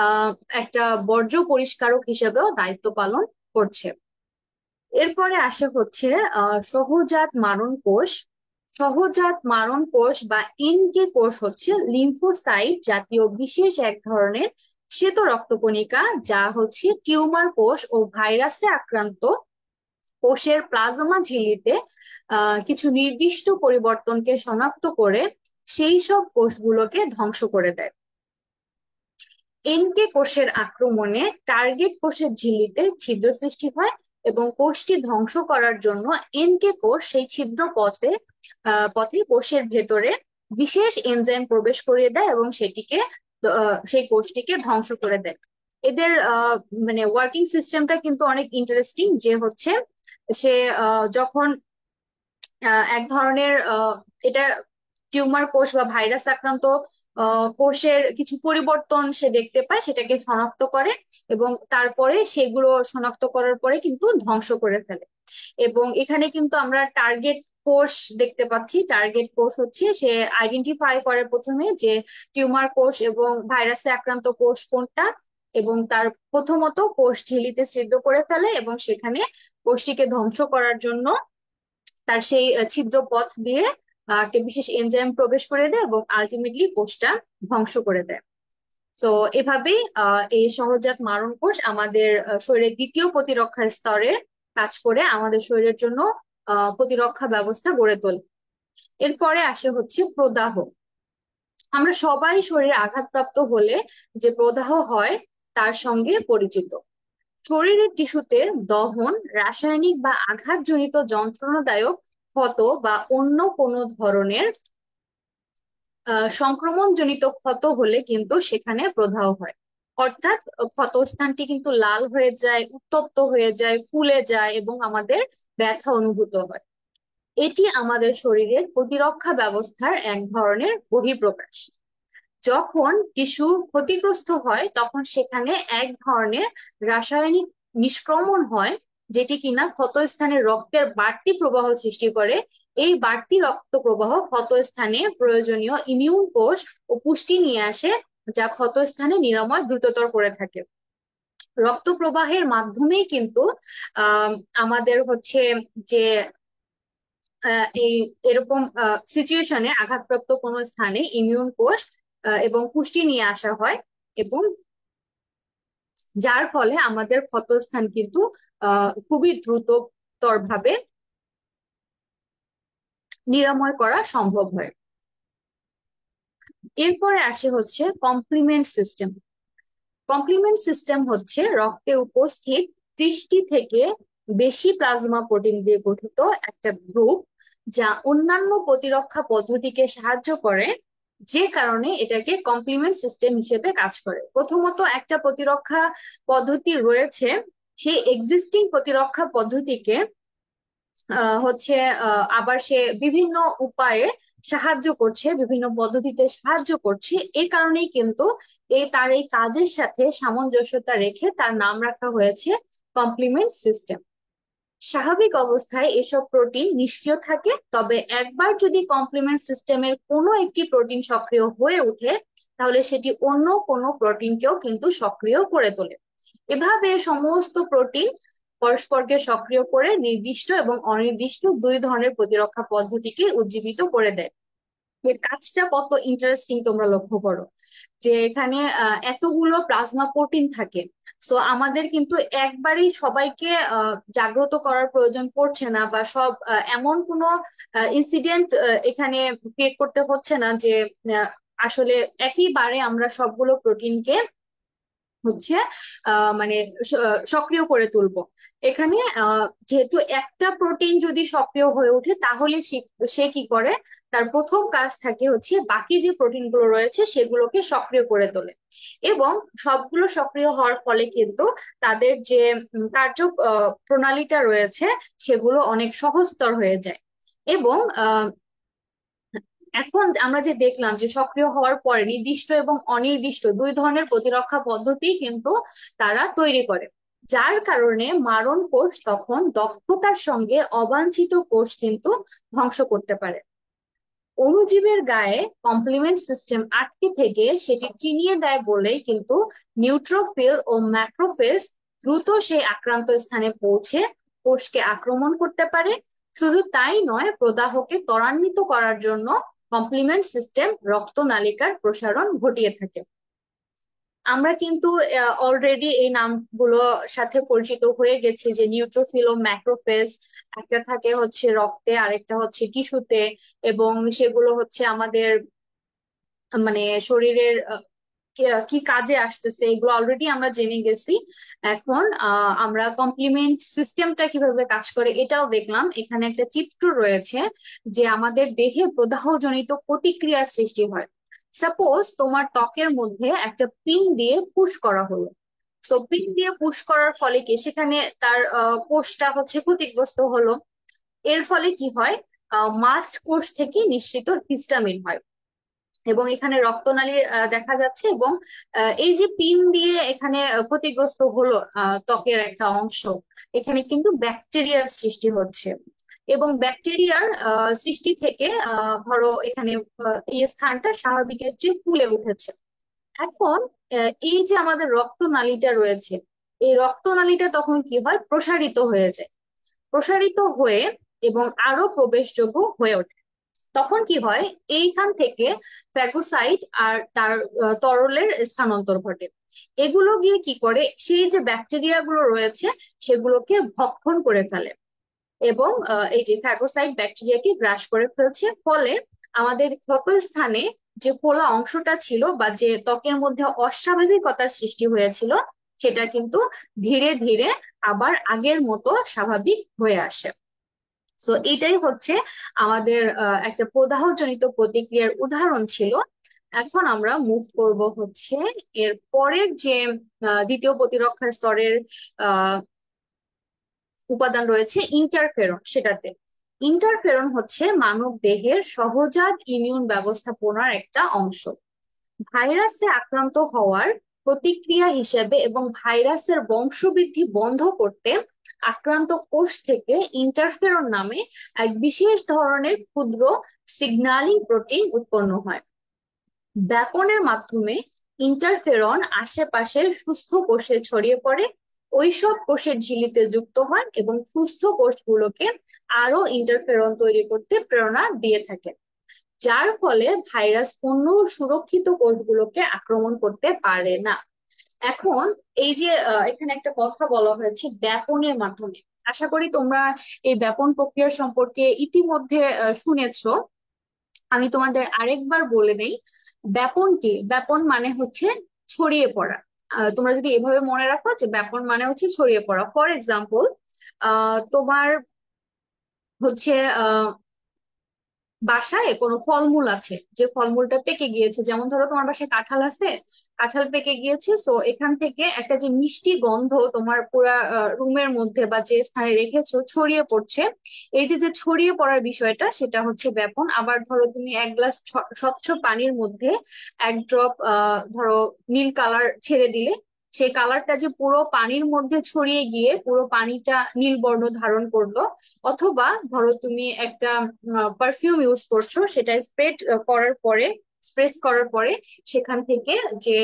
আহ একটা বর্জ্য পরিষ্কারক হিসেবেও দায়িত্ব পালন করছে। এরপরে আসে হচ্ছে সহজাত মারণ কোষ। সহজাত মারণ কোষ বা এনকে কোষ হচ্ছে লিম্ফোসাইট জাতীয় বিশেষ এক ধরনের শ্বেত রক্তকণিকা, যা হচ্ছে টিউমার কোষ ও ভাইরাসে আক্রান্ত কোষের প্লাজমা ঝিল্লিতে কিছু নির্দিষ্ট পরিবর্তনকে শনাক্ত করে সেই সব কোষগুলোকে ধ্বংস করে দেয়। এনকে কোষের আক্রমণে টার্গেট কোষের ঝিল্লিতে ছিদ্র সৃষ্টি হয় এবং কোষটি ধ্বংস করার জন্য এনকে কোষ সেই ছিদ্র পথে কোষের ভেতরে বিশেষ এনজাইম প্রবেশ করিয়ে দেয় এবং সেই কোষটিকে ধ্বংস করে দেয়। এদের মানে ওয়ার্কিং সিস্টেমটা কিন্তু অনেক ইন্টারেস্টিং, যে হচ্ছে সে যখন এক ধরনের এটা টিউমার কোষ বা ভাইরাস আক্রান্ত কোষের কিছু পরিবর্তন সে দেখতে পায়, সেটাকে শনাক্ত করে এবং তারপরে সেগুলো শনাক্ত করার পরে কিন্তু ধ্বংস করে ফেলে। এবং এখানে কিন্তু আমরা টার্গেট কোষ দেখতে পাচ্ছি। টার্গেট কোষ হচ্ছে সে আইডেন্টিফাই করে প্রথমে যে টিউমার কোষ এবং ভাইরাসে আক্রান্ত কোষ কোনটা, এবং তার প্রথমত কোষ ঝিল্লিতে ছিদ্র করে ফেলে এবং সেখানে কোষটিকে ধ্বংস করার জন্য তার সেই ছিদ্র পথ দিয়ে একটা বিশেষ এনজাইম প্রবেশ করে দেয় এবং আলটিমেটলি কোষটা ধ্বংস করে দেয়। তো এভাবেই এই সহজাত মারণ কোষ আমাদের শরীরের দ্বিতীয় প্রতিরক্ষা স্তরের কাজ করে আমাদের শরীরের জন্য প্রতিরক্ষা ব্যবস্থা গড়ে তোলে। এরপরে আসে হচ্ছে প্রদাহ। আমরা সবাই শরীরে আঘাতপ্রাপ্ত হলে যে প্রদাহ হয় তার সঙ্গে পরিচিত। শরীরের টিস্যুতে দহন, রাসায়নিক বা আঘাতজনিত যন্ত্রণাদায়ক ক্ষত বা অন্য কোনো ধরনের সংক্রমণজনিত ক্ষত হলে কিন্তু সেখানে প্রদাহ হয়। অর্থাৎ ক্ষতস্থানটি কিন্তু লাল হয়ে যায়, উত্তপ্ত হয়ে যায়, ফুলে যায় এবং আমাদের ব্যথা অনুভূত হয়। এটি আমাদের শরীরের প্রতিরক্ষা ব্যবস্থার এক ধরনের বহিঃপ্রকাশ। যখন টিস্যু ক্ষতিগ্রস্ত হয় তখন সেখানে এক ধরনের রাসায়নিক নিষ্ক্রমণ হয়, যেটি কিনা ক্ষতস্থানে রক্তের বাড়তি প্রবাহ সৃষ্টি করে। এই বাড়তি রক্ত প্রবাহ ক্ষতস্থানে প্রয়োজনীয় ইমিউন কোষ ও পুষ্টি নিয়ে আসে, যা ক্ষতস্থানে নিরাময় দ্রুততর করে থাকে। রক্ত প্রবাহের মাধ্যমেই কিন্তু আহ আমাদের হচ্ছে যে এই এরকম সিচুয়েশনে আঘাতপ্রাপ্ত কোনো স্থানে ইমিউন কোষ এবং পুষ্টি নিয়ে আসা হয়, এবং যার ফলে আমাদের ক্ষতস্থান কিন্তু খুবই দ্রুততর ভাবে নিরাময় করা সম্ভব হয়। এরপরে আসে হচ্ছে কমপ্লিমেন্ট সিস্টেম। কমপ্লিমেন্ট সিস্টেম হচ্ছে রক্তে উপস্থিত 30টি থেকে বেশি প্লাজমা প্রোটিন দিয়ে গঠিত একটা গ্রুপ, যা অন্যান্য প্রতিরক্ষা পদ্ধতিকে সাহায্য করে, যে কারণে এটাকে কমপ্লিমেন্ট সিস্টেম হিসেবে কাজ করে। প্রথমত একটা প্রতিরক্ষা পদ্ধতি রয়েছে, সেই এক্সিস্টিং প্রতিরক্ষা পদ্ধতিকে হচ্ছে আবার সে বিভিন্ন উপায়ে সাহায্য করছে, বিভিন্ন পদ্ধতিতে সাহায্য করছে। এই কারণেই কিন্তু তার এই কাজের সাথে সামঞ্জস্যতা রেখে তার নাম রাখা হয়েছে কমপ্লিমেন্ট সিস্টেম। স্বাভাবিক অবস্থায় এসব প্রোটিন নিষ্ক্রিয় থাকে, তবে একবার যদি কমপ্লিমেন্ট সিস্টেমের কোনো একটি প্রোটিন সক্রিয় হয়ে ওঠে তাহলে সেটি অন্য কোনো প্রোটিনকেও কিন্তু সক্রিয় করে তোলে। এভাবে সমস্ত প্রোটিন পরস্পরকে সক্রিয় করে নির্দিষ্ট এবং অনির্দিষ্ট দুই ধরনের প্রতিরক্ষা পদ্ধতিকে উজ্জীবিত করে দেয়। এর কাজটা কত ইন্টারেস্টিং তোমরা লক্ষ্য করো, যে এখানে এতগুলো প্লাজমা প্রোটিন থাকে। সো আমাদের কিন্তু একবারেই সবাইকে জাগ্রত করার প্রয়োজন পড়ছে না, বা সব এমন কোনো ইনসিডেন্ট এখানে ক্রিয়েট করতে হচ্ছে না যে আসলে একইবারে আমরা সবগুলো প্রোটিনকে হচ্ছে মানে সক্রিয় করে তুলবো। এখানে যেহেতু একটা প্রোটিন যদি সক্রিয় হয়ে ওঠে তাহলে সে কি করে, তার প্রথম কাজ থাকে হচ্ছে বাকি যে প্রোটিন গুলো রয়েছে সেগুলোকে সক্রিয় করে তোলে। এবং সবগুলো সক্রিয় হওয়ার ফলে কিন্তু তাদের যে কার্য প্রণালীটা রয়েছে সেগুলো অনেক সহজতর হয়ে যায়। এবং এখন আমরা যে দেখলাম যে সক্রিয় হওয়ার পরে নির্দিষ্ট এবং অনির্দিষ্ট দুই ধরনের প্রতিরক্ষা পদ্ধতি কিন্তু তারা তৈরি করে, যার কারণে মারণ কোষ তখন দক্ষতার সঙ্গে অবাঞ্ছিত কোষ কিন্তু ধ্বংস করতে পারে। অণুজীবের গায়ে কমপ্লিমেন্ট সিস্টেম আটকে থেকে সেটি চিনিয়ে দেয় বলেই কিন্তু নিউট্রোফিল ও ম্যাক্রোফেজ দ্রুত সেই আক্রান্ত স্থানে পৌঁছে কোষকে আক্রমণ করতে পারে। শুধু তাই নয়, প্রদাহকে ত্বরান্বিত করার জন্য কমপ্লিমেন্ট সিস্টেম রক্তনালিকার প্রসারণ ঘটিয়ে থাকে। আমরা কিন্তু অলরেডি এই নামগুলো সাথে পরিচিত হয়ে গেছি যে নিউট্রোফিল ও ম্যাক্রোফেজ, একটা থাকে হচ্ছে রক্তে, আরেকটা হচ্ছে টিস্যুতে। এবং সেগুলো হচ্ছে আমাদের মানে শরীরের কি কি কাজে আসতেছে এগুলো অলরেডি আমরা জেনে গেছি। এখন আমরা কমপ্লিমেন্ট সিস্টেমটা কিভাবে কাজ করে এটাও দেখলাম। এখানে একটা চিত্র রয়েছে যে আমাদের দেহে প্রদাহজনিত প্রতিক্রিয়ার সৃষ্টি হয়। সাপোজ তোমার ত্বকের মধ্যে একটা পিন দিয়ে পুশ করা হলো। সো পিন দিয়ে পুশ করার ফলে কি সেখানে তার কোষটা হচ্ছে ক্ষতিগ্রস্ত হলো। এর ফলে কি হয়, মাস্ট কোষ থেকে নিঃসৃত হিস্টামিন হয় এবং এখানে রক্তনালী দেখা যাচ্ছে। এবং এই যে পিন দিয়ে এখানে ক্ষতিগ্রস্ত হলো ত্বকের একটা অংশ, এখানে কিন্তু ব্যাকটেরিয়ার সৃষ্টি হচ্ছে। এবং ব্যাকটেরিয়ার সৃষ্টি থেকে ধরো এখানে এই স্থানটা স্বাভাবিকের চেয়ে ফুলে উঠেছে। এখন এই যে আমাদের রক্তনালীটা রয়েছে, এই রক্তনালীটা তখন কি হয়, প্রসারিত হয়ে যায়। প্রসারিত হয়ে এবং আরো প্রবেশযোগ্য হয়ে ওঠে। তখন কি হয়, এইখান থেকে ফ্যাগোসাইট আর তার তরলের স্থানান্তর ঘটে। এগুলো গিয়ে কি করে, সেই যে ব্যাকটেরিয়া গুলো রয়েছে সেগুলোকে ভক্ষণ করে ফেলে। এবং এই যে ফ্যাগোসাইট ব্যাকটেরিয়াকে গ্রাস করে ফেলছে, ফলে আমাদের ক্ষতস্থানে যে ফোলা অংশটা ছিল বা যে ত্বকের মধ্যে অস্বাভাবিকতার সৃষ্টি হয়েছিল সেটা কিন্তু ধীরে ধীরে আবার আগের মতো স্বাভাবিক হয়ে আসে। সো এটাই হচ্ছে আমাদের একটা প্রদাহজনিত প্রতিক্রিয়ার উদাহরণ ছিল। এখন আমরা মুভ করব হচ্ছে এর পরের যে দ্বিতীয় প্রতিরক্ষা স্তরের আহ উপাদান রয়েছে ইন্টারফেরন সেটাতে। ইন্টারফেরন হচ্ছে মানব দেহের সহজাত ইমিউন ব্যবস্থাপনার একটা অংশ। ভাইরাসে আক্রান্ত হওয়ার প্রতিক্রিয়া হিসেবে এবং ভাইরাসের বংশবৃদ্ধি বন্ধ করতে আক্রান্ত কোষ থেকে ইন্টারফেরন নামে এক বিশেষ ধরনের ক্ষুদ্র সিগন্যালিং প্রোটিন উৎপন্ন হয়। ব্যাপনের মাধ্যমে ইন্টারফেরন আশেপাশের সুস্থ কোষে ছড়িয়ে পড়ে, ওইসব কোষের ঝিল্লিতে যুক্ত হয় এবং সুস্থ কোষগুলোকে আরো ইন্টারফেরন তৈরি করতে প্রেরণা দিয়ে থাকে, যার ফলে ভাইরাস অন্য সুরক্ষিত কোষগুলোকে আক্রমণ করতে পারে না। এখন এই যে এখানে একটা কথা বলা হয়েছে ব্যাপনের মাধ্যমে, আশা করি তোমরা এই ব্যাপন প্রক্রিয়া সম্পর্কে ইতিমধ্যে শুনেছো। আমি তোমাদের আরেকবার বলে নেই, ব্যাপন কি। ব্যাপন মানে হচ্ছে ছড়িয়ে পড়া। তোমরা যদি এভাবে মনে রাখো যে ব্যাপন মানে হচ্ছে ছড়িয়ে পড়া। ফর এক্সাম্পল, তোমার হচ্ছে বাসায় কোনো ফলমূল আছে, যে ফলমূলটা পেকে গিয়েছে, যেমন ধরো তোমার বাসায় কাঁঠাল আছে, কাঁঠাল পেকে গিয়েছে, সো এখান থেকে একটা যে মিষ্টি গন্ধ তোমার পুরা রুমের মধ্যে বা যে স্থানে রেখেছো ছড়িয়ে পড়ছে। এই যে যে ছড়িয়ে পড়ার বিষয়টা সেটা হচ্ছে ব্যাপন। আবার ধরো তুমি এক গ্লাস স্বচ্ছ পানির মধ্যে এক ড্রপ ধরো নীল কালার ছেড়ে দিলে, সেই কালারটা যে পুরো পানির মধ্যে ছড়িয়ে গিয়ে পুরো পানিটা নীল বর্ণ ধারণ করলো। অথবা ধরো তুমি একটা পারফিউম ইউজ করছো, সেটা স্প্রেস করার পরে সেখান থেকে যে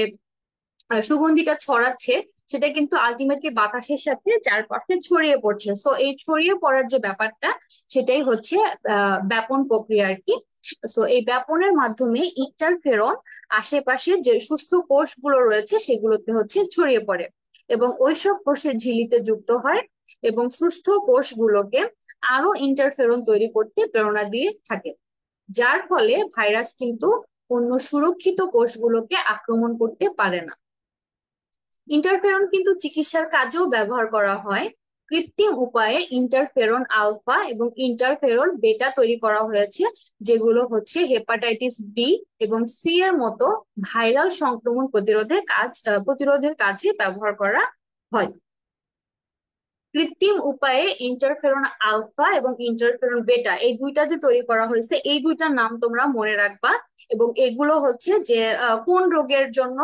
সুগন্ধিটা ছড়াচ্ছে সেটা কিন্তু আলটিমেটলি বাতাসের সাথে চারপাশে ছড়িয়ে পড়ছে। সো এই ছড়িয়ে পড়ার যে ব্যাপারটা সেটাই হচ্ছে ব্যাপন প্রক্রিয়া আর কি। সো এই ব্যাপনের মাধ্যমে ইন্টারফেরন আশেপাশের যে সুস্থ কোষগুলো রয়েছে সেগুলোতে হচ্ছে ছড়িয়ে পড়ে এবং ওইসব কোষের ঝিল্লিতে যুক্ত হয় এবং সুস্থ কোষগুলোকে আরো ইন্টারফেরন তৈরি করতে প্রেরণা দিয়ে থাকে, যার ফলে ভাইরাস কিন্তু অন্য সুরক্ষিত কোষগুলোকে আক্রমণ করতে পারে না। ইন্টারফেরন কিন্তু চিকিৎসার কাজেও ব্যবহার করা হয়। কৃত্রিম উপায়ে ইন্টারফেরন আলফা এবং ইন্টারফেরন বেটা তৈরি করা হয়েছে, যেগুলো হচ্ছে হেপাটাইটিস বি এবং সি এর মতো ভাইরাল সংক্রমণ প্রতিরোধের কাজে ব্যবহার করা হয়। কৃত্রিম উপায়ে ইন্টারফেরন আলফা এবং ইন্টারফেরন বেটা এই দুইটা যে তৈরি করা হয়েছে, এই দুইটার নাম তোমরা মনে রাখবা। এবং এগুলো হচ্ছে যে কোন রোগের জন্য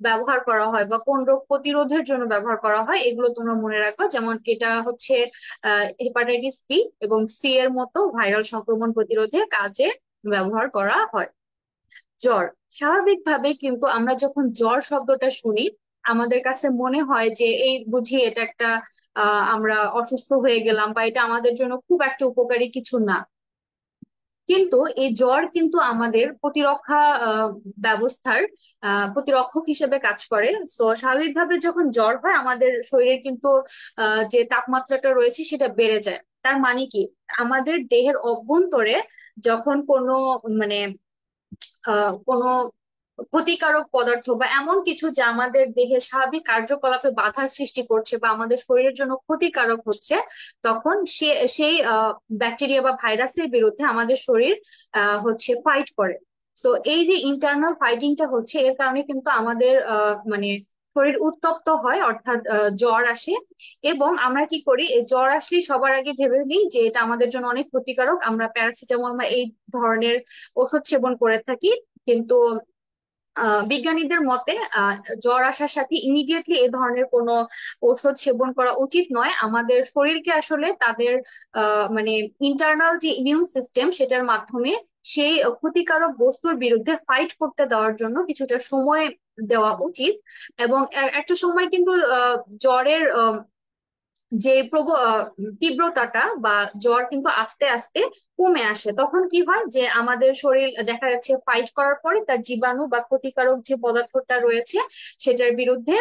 ব্যবহার করা হয় বা কোন রোগ প্রতিরোধের জন্য ব্যবহার করা হয়, এগুলো তোমরা মনে রাখবা। যেমন এটা হচ্ছে হেপাটাইটিস বি এবং সি এর মতো ভাইরাল সংক্রমণ প্রতিরোধে কাজে ব্যবহার করা হয়। জ্বর, স্বাভাবিকভাবে কিন্তু আমরা যখন জ্বর শব্দটা শুনি, আমাদের কাছে মনে হয় যে এই বুঝি এটা একটা আমরা অসুস্থ হয়ে গেলাম, বা এটা আমাদের জন্য খুব একটা উপকারী কিছু না। কিন্তু এই জ্বর কিন্তু আমাদের প্রতিরক্ষা ব্যবস্থার প্রতিরক্ষক হিসেবে কাজ করে। সো স্বাভাবিকভাবে যখন জ্বর হয়, আমাদের শরীরে কিন্তু যে তাপমাত্রাটা রয়েছে সেটা বেড়ে যায়। তার মানে কি, আমাদের দেহের অভ্যন্তরে যখন কোনো মানে কোনো ক্ষতিকারক পদার্থ বা এমন কিছু যা আমাদের দেহের স্বাভাবিক কার্যকলাপে বাধা সৃষ্টি করছে বা আমাদের শরীরের জন্য ক্ষতিকারক হচ্ছে, তখন সেই ব্যাকটেরিয়া বা ভাইরাসের বিরুদ্ধে আমাদের শরীর হচ্ছে ফাইট করে। সো এই যে ইন্টারনাল ফাইটিংটা হচ্ছে, এর কারণে কিন্তু আমাদের মানে শরীর উত্তপ্ত হয়, অর্থাৎ জ্বর আসে। এবং আমরা কি করি, এই জ্বর আসলে সবার আগে ভেবে নিই যে এটা আমাদের জন্য অনেক ক্ষতিকারক, আমরা প্যারাসিটামল বা এই ধরনের ওষুধ সেবন করে থাকি। কিন্তু বিজ্ঞানীদের মতে আহ, জ্বর আসার সাথে ইমিডিয়েটলি এ ধরনের কোনো ঔষধ সেবন করা উচিত নয়। আমাদের শরীরকে আসলে তাদের মানে ইন্টারনাল যে ইমিউন সিস্টেম, সেটার মাধ্যমে সেই ক্ষতিকারক বস্তুর বিরুদ্ধে ফাইট করতে দেওয়ার জন্য কিছুটা সময় দেওয়া উচিত। এবং একটা সময় কিন্তু জ্বরের যে তীব্রতাটা বা জ্বর কিন্তু আস্তে আস্তে কমে আসে। তখন কি হয় যে আমাদের শরীর দেখা যাচ্ছে ফাইট করার পরে তার জীবাণু বা ক্ষতিকারক যে পদার্থটা রয়েছে সেটার বিরুদ্ধে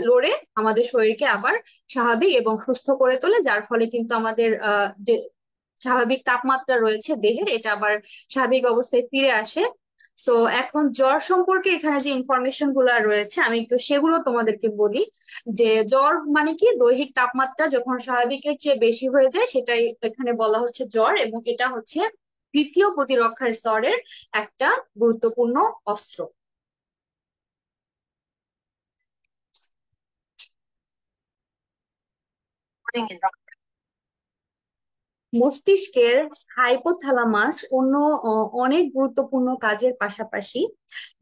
লড়ে আমাদের শরীরকে আবার স্বাভাবিক এবং সুস্থ করে তোলে, যার ফলে কিন্তু আমাদের যে স্বাভাবিক তাপমাত্রা রয়েছে দেহের, এটা আবার স্বাভাবিক অবস্থায় ফিরে আসে। সো এখন জ্বর সম্পর্কে এখানে যে ইনফরমেশন গুলা রয়েছে, আমি একটু সেগুলো তোমাদেরকে বলি। যে জ্বর মানে কি, দৈহিক তাপমাত্রা যখন স্বাভাবিকের চেয়ে বেশি হয়ে যায় সেটাই এখানে বলা হচ্ছে জ্বর, এবং এটা হচ্ছে দ্বিতীয় প্রতিরক্ষা স্তরের একটা গুরুত্বপূর্ণ অস্ত্র। মস্তিষ্কের হাইপোথ্যালামাস অন্য অনেক গুরুত্বপূর্ণ কাজের পাশাপাশি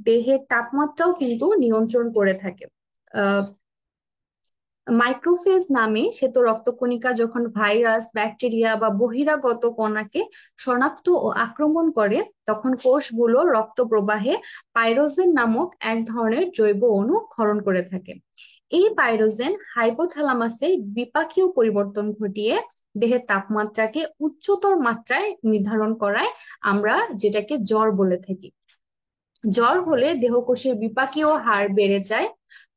দেহের তাপমাত্রাও কিন্তু নিয়ন্ত্রণ করে থাকে। মাইক্রোফেজ নামে শ্বেত রক্তকণিকা যখন ভাইরাস, ব্যাকটেরিয়া বা বহিরাগত কণাকে শনাক্ত ও আক্রমণ করে, তখন কোষগুলো রক্ত প্রবাহে পাইরোজেন নামক এক ধরনের জৈব অণু ক্ষরণ করে থাকে। এই পাইরোজেন হাইপোথ্যালামাসে বিপাকীয় পরিবর্তন ঘটিয়ে দেহের তাপমাত্রাকে উচ্চতর মাত্রায় নির্ধারণ করায়, আমরা যেটাকে জ্বর বলে থাকি। জ্বর হলে দেহকোষের বিপাকীয় হার বেড়ে যায়,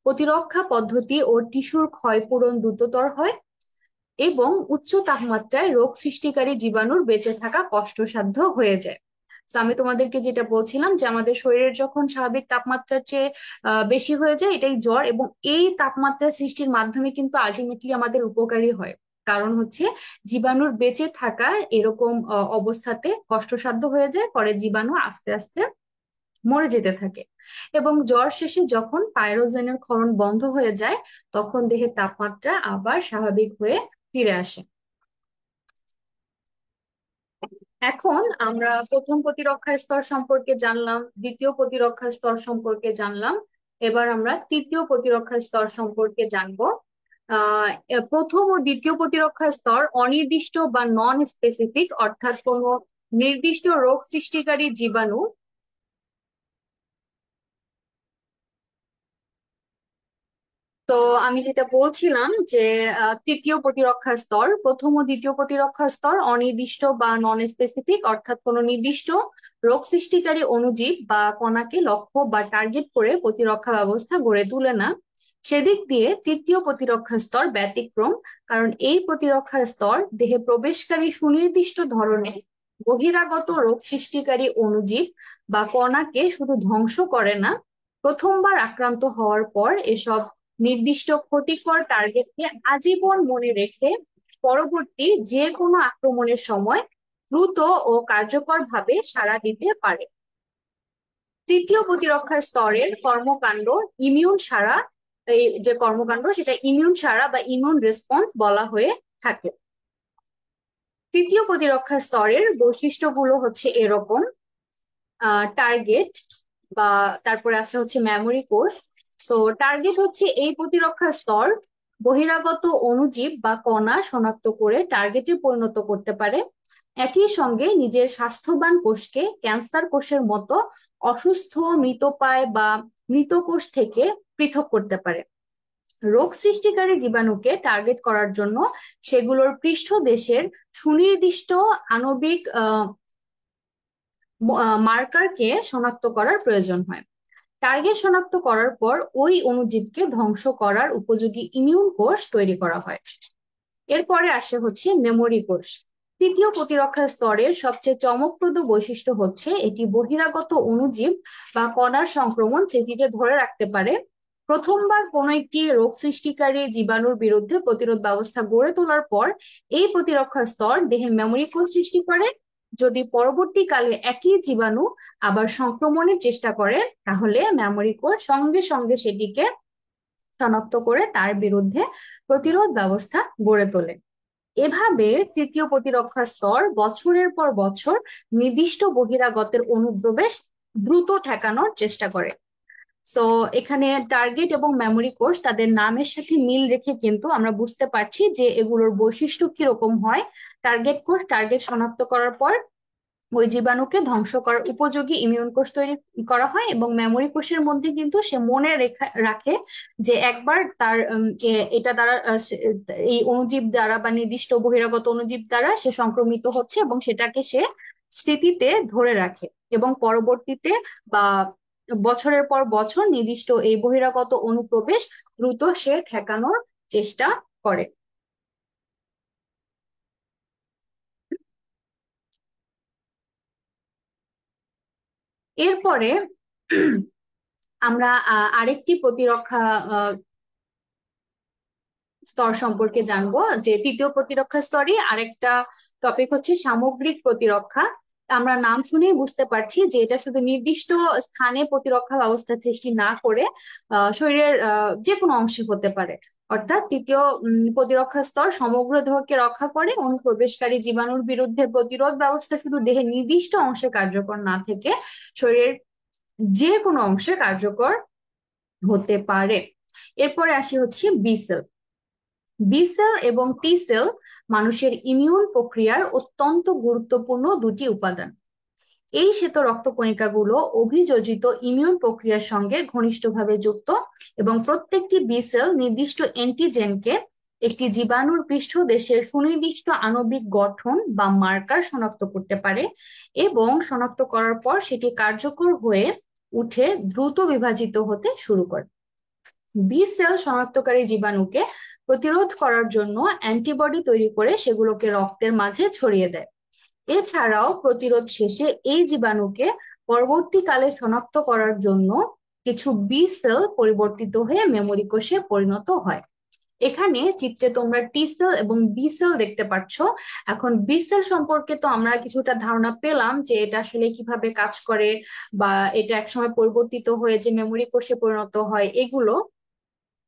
প্রতিরক্ষা পদ্ধতি ও টিস্যুর ক্ষয়পূরণ দ্রুততর হয়, এবং উচ্চ তাপমাত্রায় রোগ সৃষ্টিকারী জীবাণুর বেঁচে থাকা কষ্টসাধ্য হয়ে যায়। তো আমি তোমাদেরকে যেটা বলছিলাম যে আমাদের শরীরের যখন স্বাভাবিক তাপমাত্রার চেয়ে বেশি হয়ে যায়, এটাই জ্বর। এবং এই তাপমাত্রা সৃষ্টির মাধ্যমে কিন্তু আলটিমেটলি আমাদের উপকারী হয়। কারণ হচ্ছে জীবাণুর বেঁচে থাকা এরকম অবস্থাতে কষ্টসাধ্য হয়ে যায়, পরে জীবাণু আস্তে আস্তে মরে যেতে থাকে। এবং জ্বর শেষে যখন পাইরোজেনের ক্ষরণ বন্ধ হয়ে যায়, তখন দেহের তাপমাত্রা আবার স্বাভাবিক হয়ে ফিরে আসে। এখন আমরা প্রথম প্রতিরক্ষা স্তর সম্পর্কে জানলাম, দ্বিতীয় প্রতিরক্ষা স্তর সম্পর্কে জানলাম। এবার আমরা তৃতীয় প্রতিরক্ষা স্তর সম্পর্কে জানবো। প্রথম ও দ্বিতীয় প্রতিরক্ষা স্তর অনির্দিষ্ট বা নন স্পেসিফিক, অর্থাৎ কোনো নির্দিষ্ট রোগ সৃষ্টিকারী জীবাণু। তো আমি যেটা বলছিলাম যে তৃতীয় প্রতিরক্ষা স্তর, প্রথম ও দ্বিতীয় প্রতিরক্ষা স্তর অনির্দিষ্ট বা নন স্পেসিফিক, অর্থাৎ কোনো নির্দিষ্ট রোগ সৃষ্টিকারী অণুজীব বা কণাকে লক্ষ্য বা টার্গেট করে প্রতিরক্ষা ব্যবস্থা গড়ে তোলে না। সেদিক দিয়ে তৃতীয় প্রতিরক্ষা স্তর ব্যতিক্রম, কারণ এই প্রতিরক্ষা স্তর দেহে প্রবেশকারী সুনির্দিষ্ট ধরনের বহিরাগত রোগ সৃষ্টিকারী অণুজীব বা কণাকে শুধু ধ্বংস করে না, প্রথমবার আক্রান্ত হওয়ার পর এসব নির্দিষ্ট ক্ষতিকর টার্গেটকে আজীবন মনে রেখে পরবর্তী যে কোনো আক্রমণের সময় দ্রুত ও কার্যকরভাবে সাড়া দিতে পারে। তৃতীয় প্রতিরক্ষা স্তরের কর্মকাণ্ড ইমিউন সাড়া, এই যে কর্মকাণ্ড সেটা ইমিউন সাড়া বা ইমিউন রেসপন্স বলা হয়ে থাকে। তৃতীয় প্রতিরক্ষা স্তরের বৈশিষ্ট্যগুলো হচ্ছে এরকম: টার্গেট বা তারপরে আছে হচ্ছে মেমোরি কোষ। সো টার্গেট হচ্ছে এই প্রতিরক্ষা স্তর বহিরাগত অণুজীব বা কণা শনাক্ত করে টার্গেটে পরিণত করতে পারে। একই সঙ্গে নিজের স্বাস্থ্যবান কোষকে ক্যান্সার কোষের মতো অসুস্থ, মৃতপ্রায় বা মৃত কোষ থেকে পৃথক করতে পারে। রোগ সৃষ্টিকারী জীবাণুকে টার্গেট করার জন্য সেগুলোর পৃষ্ঠদেশের সুনির্দিষ্ট আণবিক মার্কারকে শনাক্ত করার প্রয়োজন হয়। টার্গেট শনাক্ত করার পর ওই অণুজীবকে ধ্বংস করার উপযোগী ইমিউন কোষ তৈরি করা হয়। এরপরে আসে হচ্ছে মেমোরি কোষ। তৃতীয় প্রতিরক্ষা স্তরের সবচেয়ে চমকপ্রদ বৈশিষ্ট্য হচ্ছে এটি বহিরাগত অণুজীব বা কণার সংক্রমণ স্মৃতিতে ধরে রাখতে পারে। প্রথমবার কোনো একটি রোগ সৃষ্টিকারী জীবাণুর বিরুদ্ধে প্রতিরোধ ব্যবস্থা গড়ে তোলার পর এই প্রতিরক্ষা স্তর দেহে মেমোরি কোষ সৃষ্টি করে। যদি পরবর্তীকালে একই জীবাণু আবার সংক্রমণের চেষ্টা করে, তাহলে মেমোরি কোষ সঙ্গে সঙ্গে সেটিকে শনাক্ত করে তার বিরুদ্ধে প্রতিরোধ ব্যবস্থা গড়ে তোলে। এভাবে তৃতীয় প্রতিরক্ষা স্তর বছরের পর বছর নির্দিষ্ট বহিরাগতের অনুপ্রবেশ দ্রুত ঠেকানোর চেষ্টা করে। সো এখানে টার্গেট এবং মেমোরি কোষ তাদের নামের সাথে মিল রেখে কিন্তু আমরা বুঝতে পারছি যে এগুলোর বৈশিষ্ট্য কিরকম হয়। টার্গেট কোষ টার্গেট শনাক্ত করার পর ওই জীবাণুকে ধ্বংস করার উপযোগী ইমিউন কোষ তৈরি করা হয়, এবং মেমোরি কোষের মধ্যে কিন্তু সে মনে রাখে যে একবার তার এটা দ্বারা এই অণুজীব দ্বারা বা নির্দিষ্ট বহিরাগত অণুজীব দ্বারা সে সংক্রমিত হচ্ছে, এবং সেটাকে সে স্মৃতিতে ধরে রাখে এবং পরবর্তীতে বা বছরের পর বছর নির্দিষ্ট এই বহিরাগত অনুপ্রবেশ দ্রুত সে ঠেকানোর চেষ্টা করে। এরপরে আমরা আরেকটি প্রতিরক্ষা স্তর সম্পর্কে জানবো, যে তৃতীয় প্রতিরক্ষা স্তরে আরেকটা টপিক হচ্ছে সামগ্রিক প্রতিরক্ষা। আমরা নাম শুনেই বুঝতে পারছি যে এটা শুধু নির্দিষ্ট স্থানে প্রতিরক্ষা ব্যবস্থা সৃষ্টি না করে শরীরের যে কোনো অংশে হতে পারে। অর্থাৎ তৃতীয় প্রতিরক্ষা স্তর সমগ্র দেহকে রক্ষা করে। অনুপ্রবেশকারী জীবাণুর বিরুদ্ধে প্রতিরোধ ব্যবস্থা শুধু দেহের নির্দিষ্ট অংশে কার্যকর না থেকে শরীরের যে কোনো অংশে কার্যকর হতে পারে। এরপরে আসি হচ্ছে বি সেল। বি সেল এবং টি সেল মানুষের ইমিউন প্রক্রিয়ার অত্যন্ত গুরুত্বপূর্ণ দুটি উপাদান। এই শ্বেত রক্তকণিকাগুলো অভিযোজিত ইমিউন প্রক্রিয়ার সঙ্গে ঘনিষ্ঠভাবে যুক্ত, এবং প্রত্যেকটি বি সেল নির্দিষ্ট অ্যান্টিজেনকে একটি জীবাণুর পৃষ্ঠদেশের সুনির্দিষ্ট আণবিক গঠন বা মার্কার শনাক্ত করতে পারে, এবং শনাক্ত করার পর সেটি কার্যকর হয়ে উঠে দ্রুত বিভাজিত হতে শুরু করে। বি সেল শনাক্তকারী জীবাণুকে প্রতিরোধ করার জন্য অ্যান্টিবডি তৈরি করে সেগুলোকে রক্তের মাঝে ছড়িয়ে দেয়। এছাড়াও প্রতিরোধ শেষে এই জীবাণুকে পরবর্তীকালে শনাক্ত করার জন্য কিছু বি সেল পরিবর্তিত হয়ে মেমোরি কোষে পরিণত হয়। এখানে চিত্রে তোমরা টি সেল এবং বি সেল দেখতে পাচ্ছ। এখন বি সেল সম্পর্কে তো আমরা কিছুটা ধারণা পেলাম যে এটা আসলে কিভাবে কাজ করে, বা এটা একসময় পরিবর্তিত হয়ে যে মেমোরি কোষে পরিণত হয় এগুলো।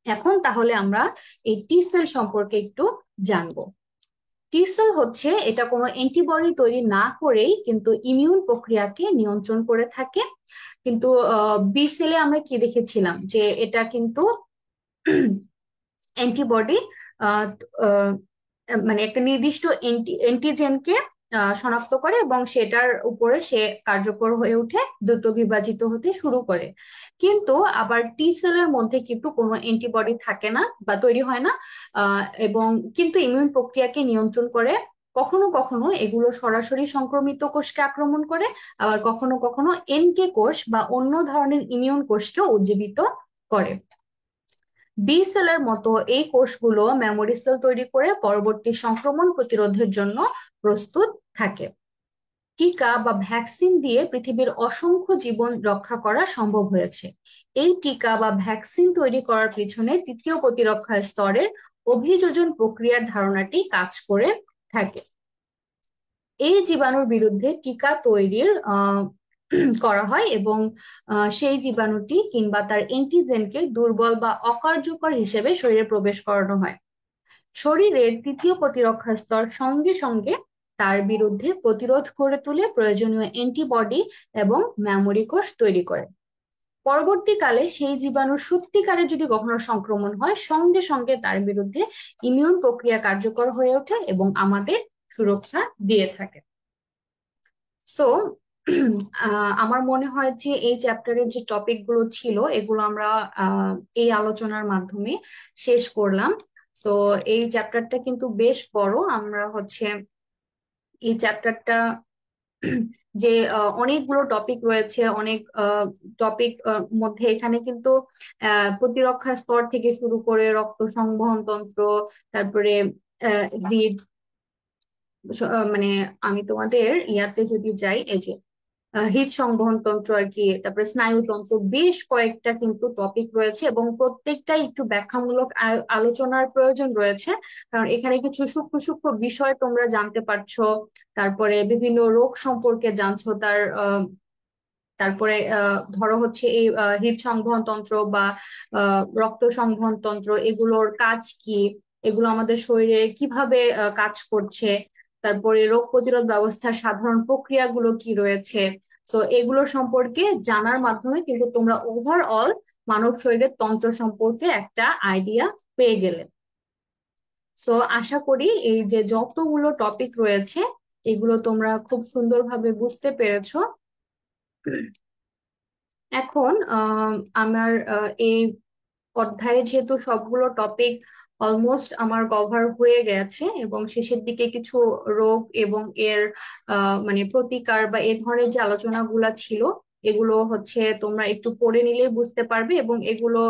এখন তাহলে আমরা এই টি সেল সম্পর্কে একটু জানবো। টি সেল হচ্ছে এটা কোনো অ্যান্টিবডি তৈরি না করেই কিন্তু ইমিউন প্রক্রিয়াকে নিয়ন্ত্রণ করে থাকে। কিন্তু বি সেলে আমরা কি দেখেছিলাম যে এটা কিন্তু অ্যান্টিবডি মানে একটা নির্দিষ্ট অ্যান্টিজেনকে শনাক্ত করে এবং সেটার উপরে সে কার্যকর হয়ে উঠে দ্রুত বিভাজিত হতে শুরু করে। কিন্তু আবার টি সেলের মধ্যে কিন্তু কোনো অ্যান্টিবডি থাকে না বা তৈরি হয় না, এবং কিন্তু ইমিউন প্রক্রিয়াকে নিয়ন্ত্রণ করে। কখনো কখনো এগুলো সরাসরি সংক্রমিত কোষকে আক্রমণ করে, আবার কখনো কখনো এনকে কোষ বা অন্য ধরনের ইমিউন কোষকেও উজ্জীবিত করে। বি সেলের মতো এই কোষগুলো মেমোরি সেল তৈরি করে পরবর্তী সংক্রমণ প্রতিরোধের জন্য প্রস্তুত থাকে। টিকা বা ভ্যাকসিন দিয়ে পৃথিবীর অসংখ্য জীবন রক্ষা করা সম্ভব হয়েছে। এই টিকা বা ভ্যাকসিন তৈরি করার পিছনে তৃতীয় প্রতিরক্ষা স্তরের অভিযোজন প্রক্রিয়ার ধারণাটি কাজ করে থাকে। এই জীবাণুর বিরুদ্ধে টিকা তৈরির করা হয় এবং সেই জীবাণুটি কিংবা তার অ্যান্টিজেনকে দুর্বল বা অকার্যকর হিসেবে শরীরে প্রবেশ করানো হয়। শরীরের তৃতীয় প্রতিরক্ষা স্তর সঙ্গে সঙ্গে তার বিরুদ্ধে প্রতিরোধ করে তুলে প্রয়োজনীয় অ্যান্টিবডি এবং মেমোরি কোষ তৈরি করে। পরবর্তীকালে সেই জীবাণুর সত্যিকারে যদি কখনো সংক্রমণ হয়, সঙ্গে সঙ্গে তার বিরুদ্ধে ইমিউন প্রক্রিয়া কার্যকর হয়ে ওঠে এবং আমাদের সুরক্ষা দিয়ে থাকে। সো আমার মনে হয় যে এই চ্যাপ্টারের যে টপিক গুলো ছিল এগুলো আমরা এই আলোচনার মাধ্যমে শেষ করলাম। সো এই চ্যাপ্টারটা কিন্তু বেশ বড়। আমরা হচ্ছে এই চ্যাপ্টারটা যে অনেকগুলো টপিক রয়েছে, অনেক টপিক মধ্যে এখানে কিন্তু প্রতিরক্ষা স্তর থেকে শুরু করে রক্ত সংবহন তন্ত্র, তারপরে হৃদ, মানে আমি তোমাদের ইয়াতে যদি যাই, এই যে হৃদ সংবহন তন্ত্র আর কি, তারপরে স্নায়ুতন্ত্র, বেশ কয়েকটা কিন্তু টপিক রয়েছে এবং প্রত্যেকটাই একটু ব্যাখ্যামূলক আলোচনার প্রয়োজন রয়েছে। কারণ এখানে কিছু সূক্ষ্ম সূক্ষ্ম বিষয় তোমরা জানতে পারছো, তারপরে বিভিন্ন রোগ সম্পর্কে জানছো, তারপরে ধরো হচ্ছে এই হৃদ সংবহন তন্ত্র বা রক্ত সংবহন তন্ত্র, এগুলোর কাজ কি, এগুলো আমাদের শরীরে কিভাবে কাজ করছে, তারপরে রোগ প্রতিরোধ ব্যবস্থার সাধারণ প্রক্রিয়াগুলো কি রয়েছে। সো এগুলো সম্পর্কে জানার মাধ্যমে কিন্তু তোমরা ওভারঅল মানব শরীরের তন্ত্র সম্পর্কে একটা আইডিয়া পেয়ে গেলে। সো আশা করি এই যে যতগুলো টপিক রয়েছে এগুলো তোমরা খুব সুন্দরভাবে বুঝতে পেরেছো। এখন আমার এই অধ্যায়ে যেহেতু সবগুলো টপিক অলমোস্ট আমার কভার হয়ে গেছে এবং শেষের দিকে কিছু রোগ এবং এর মানে প্রতিকার বা এ ধরনের যে আলোচনাগুলো ছিল এগুলো হচ্ছে তোমরা একটু পড়ে নিলেই বুঝতে পারবে এবং এগুলো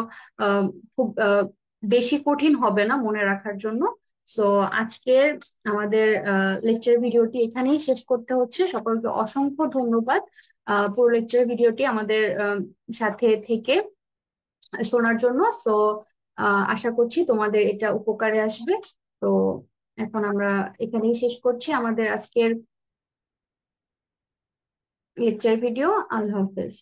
আহ, খুব বেশি কঠিন হবে না মনে রাখার জন্য। সো আজকের আমাদের লেকচার ভিডিওটি এখানেই শেষ করতে হচ্ছে। সকলকে অসংখ্য ধন্যবাদ পুরো লেকচার ভিডিওটি আমাদের সাথে থেকে শোনার জন্য। তো আশা করছি তোমাদের এটা উপকারে আসবে। তো এখন আমরা এখানেই শেষ করছি আমাদের আজকের লেকচার ভিডিও। আল্লাহ হাফেজ।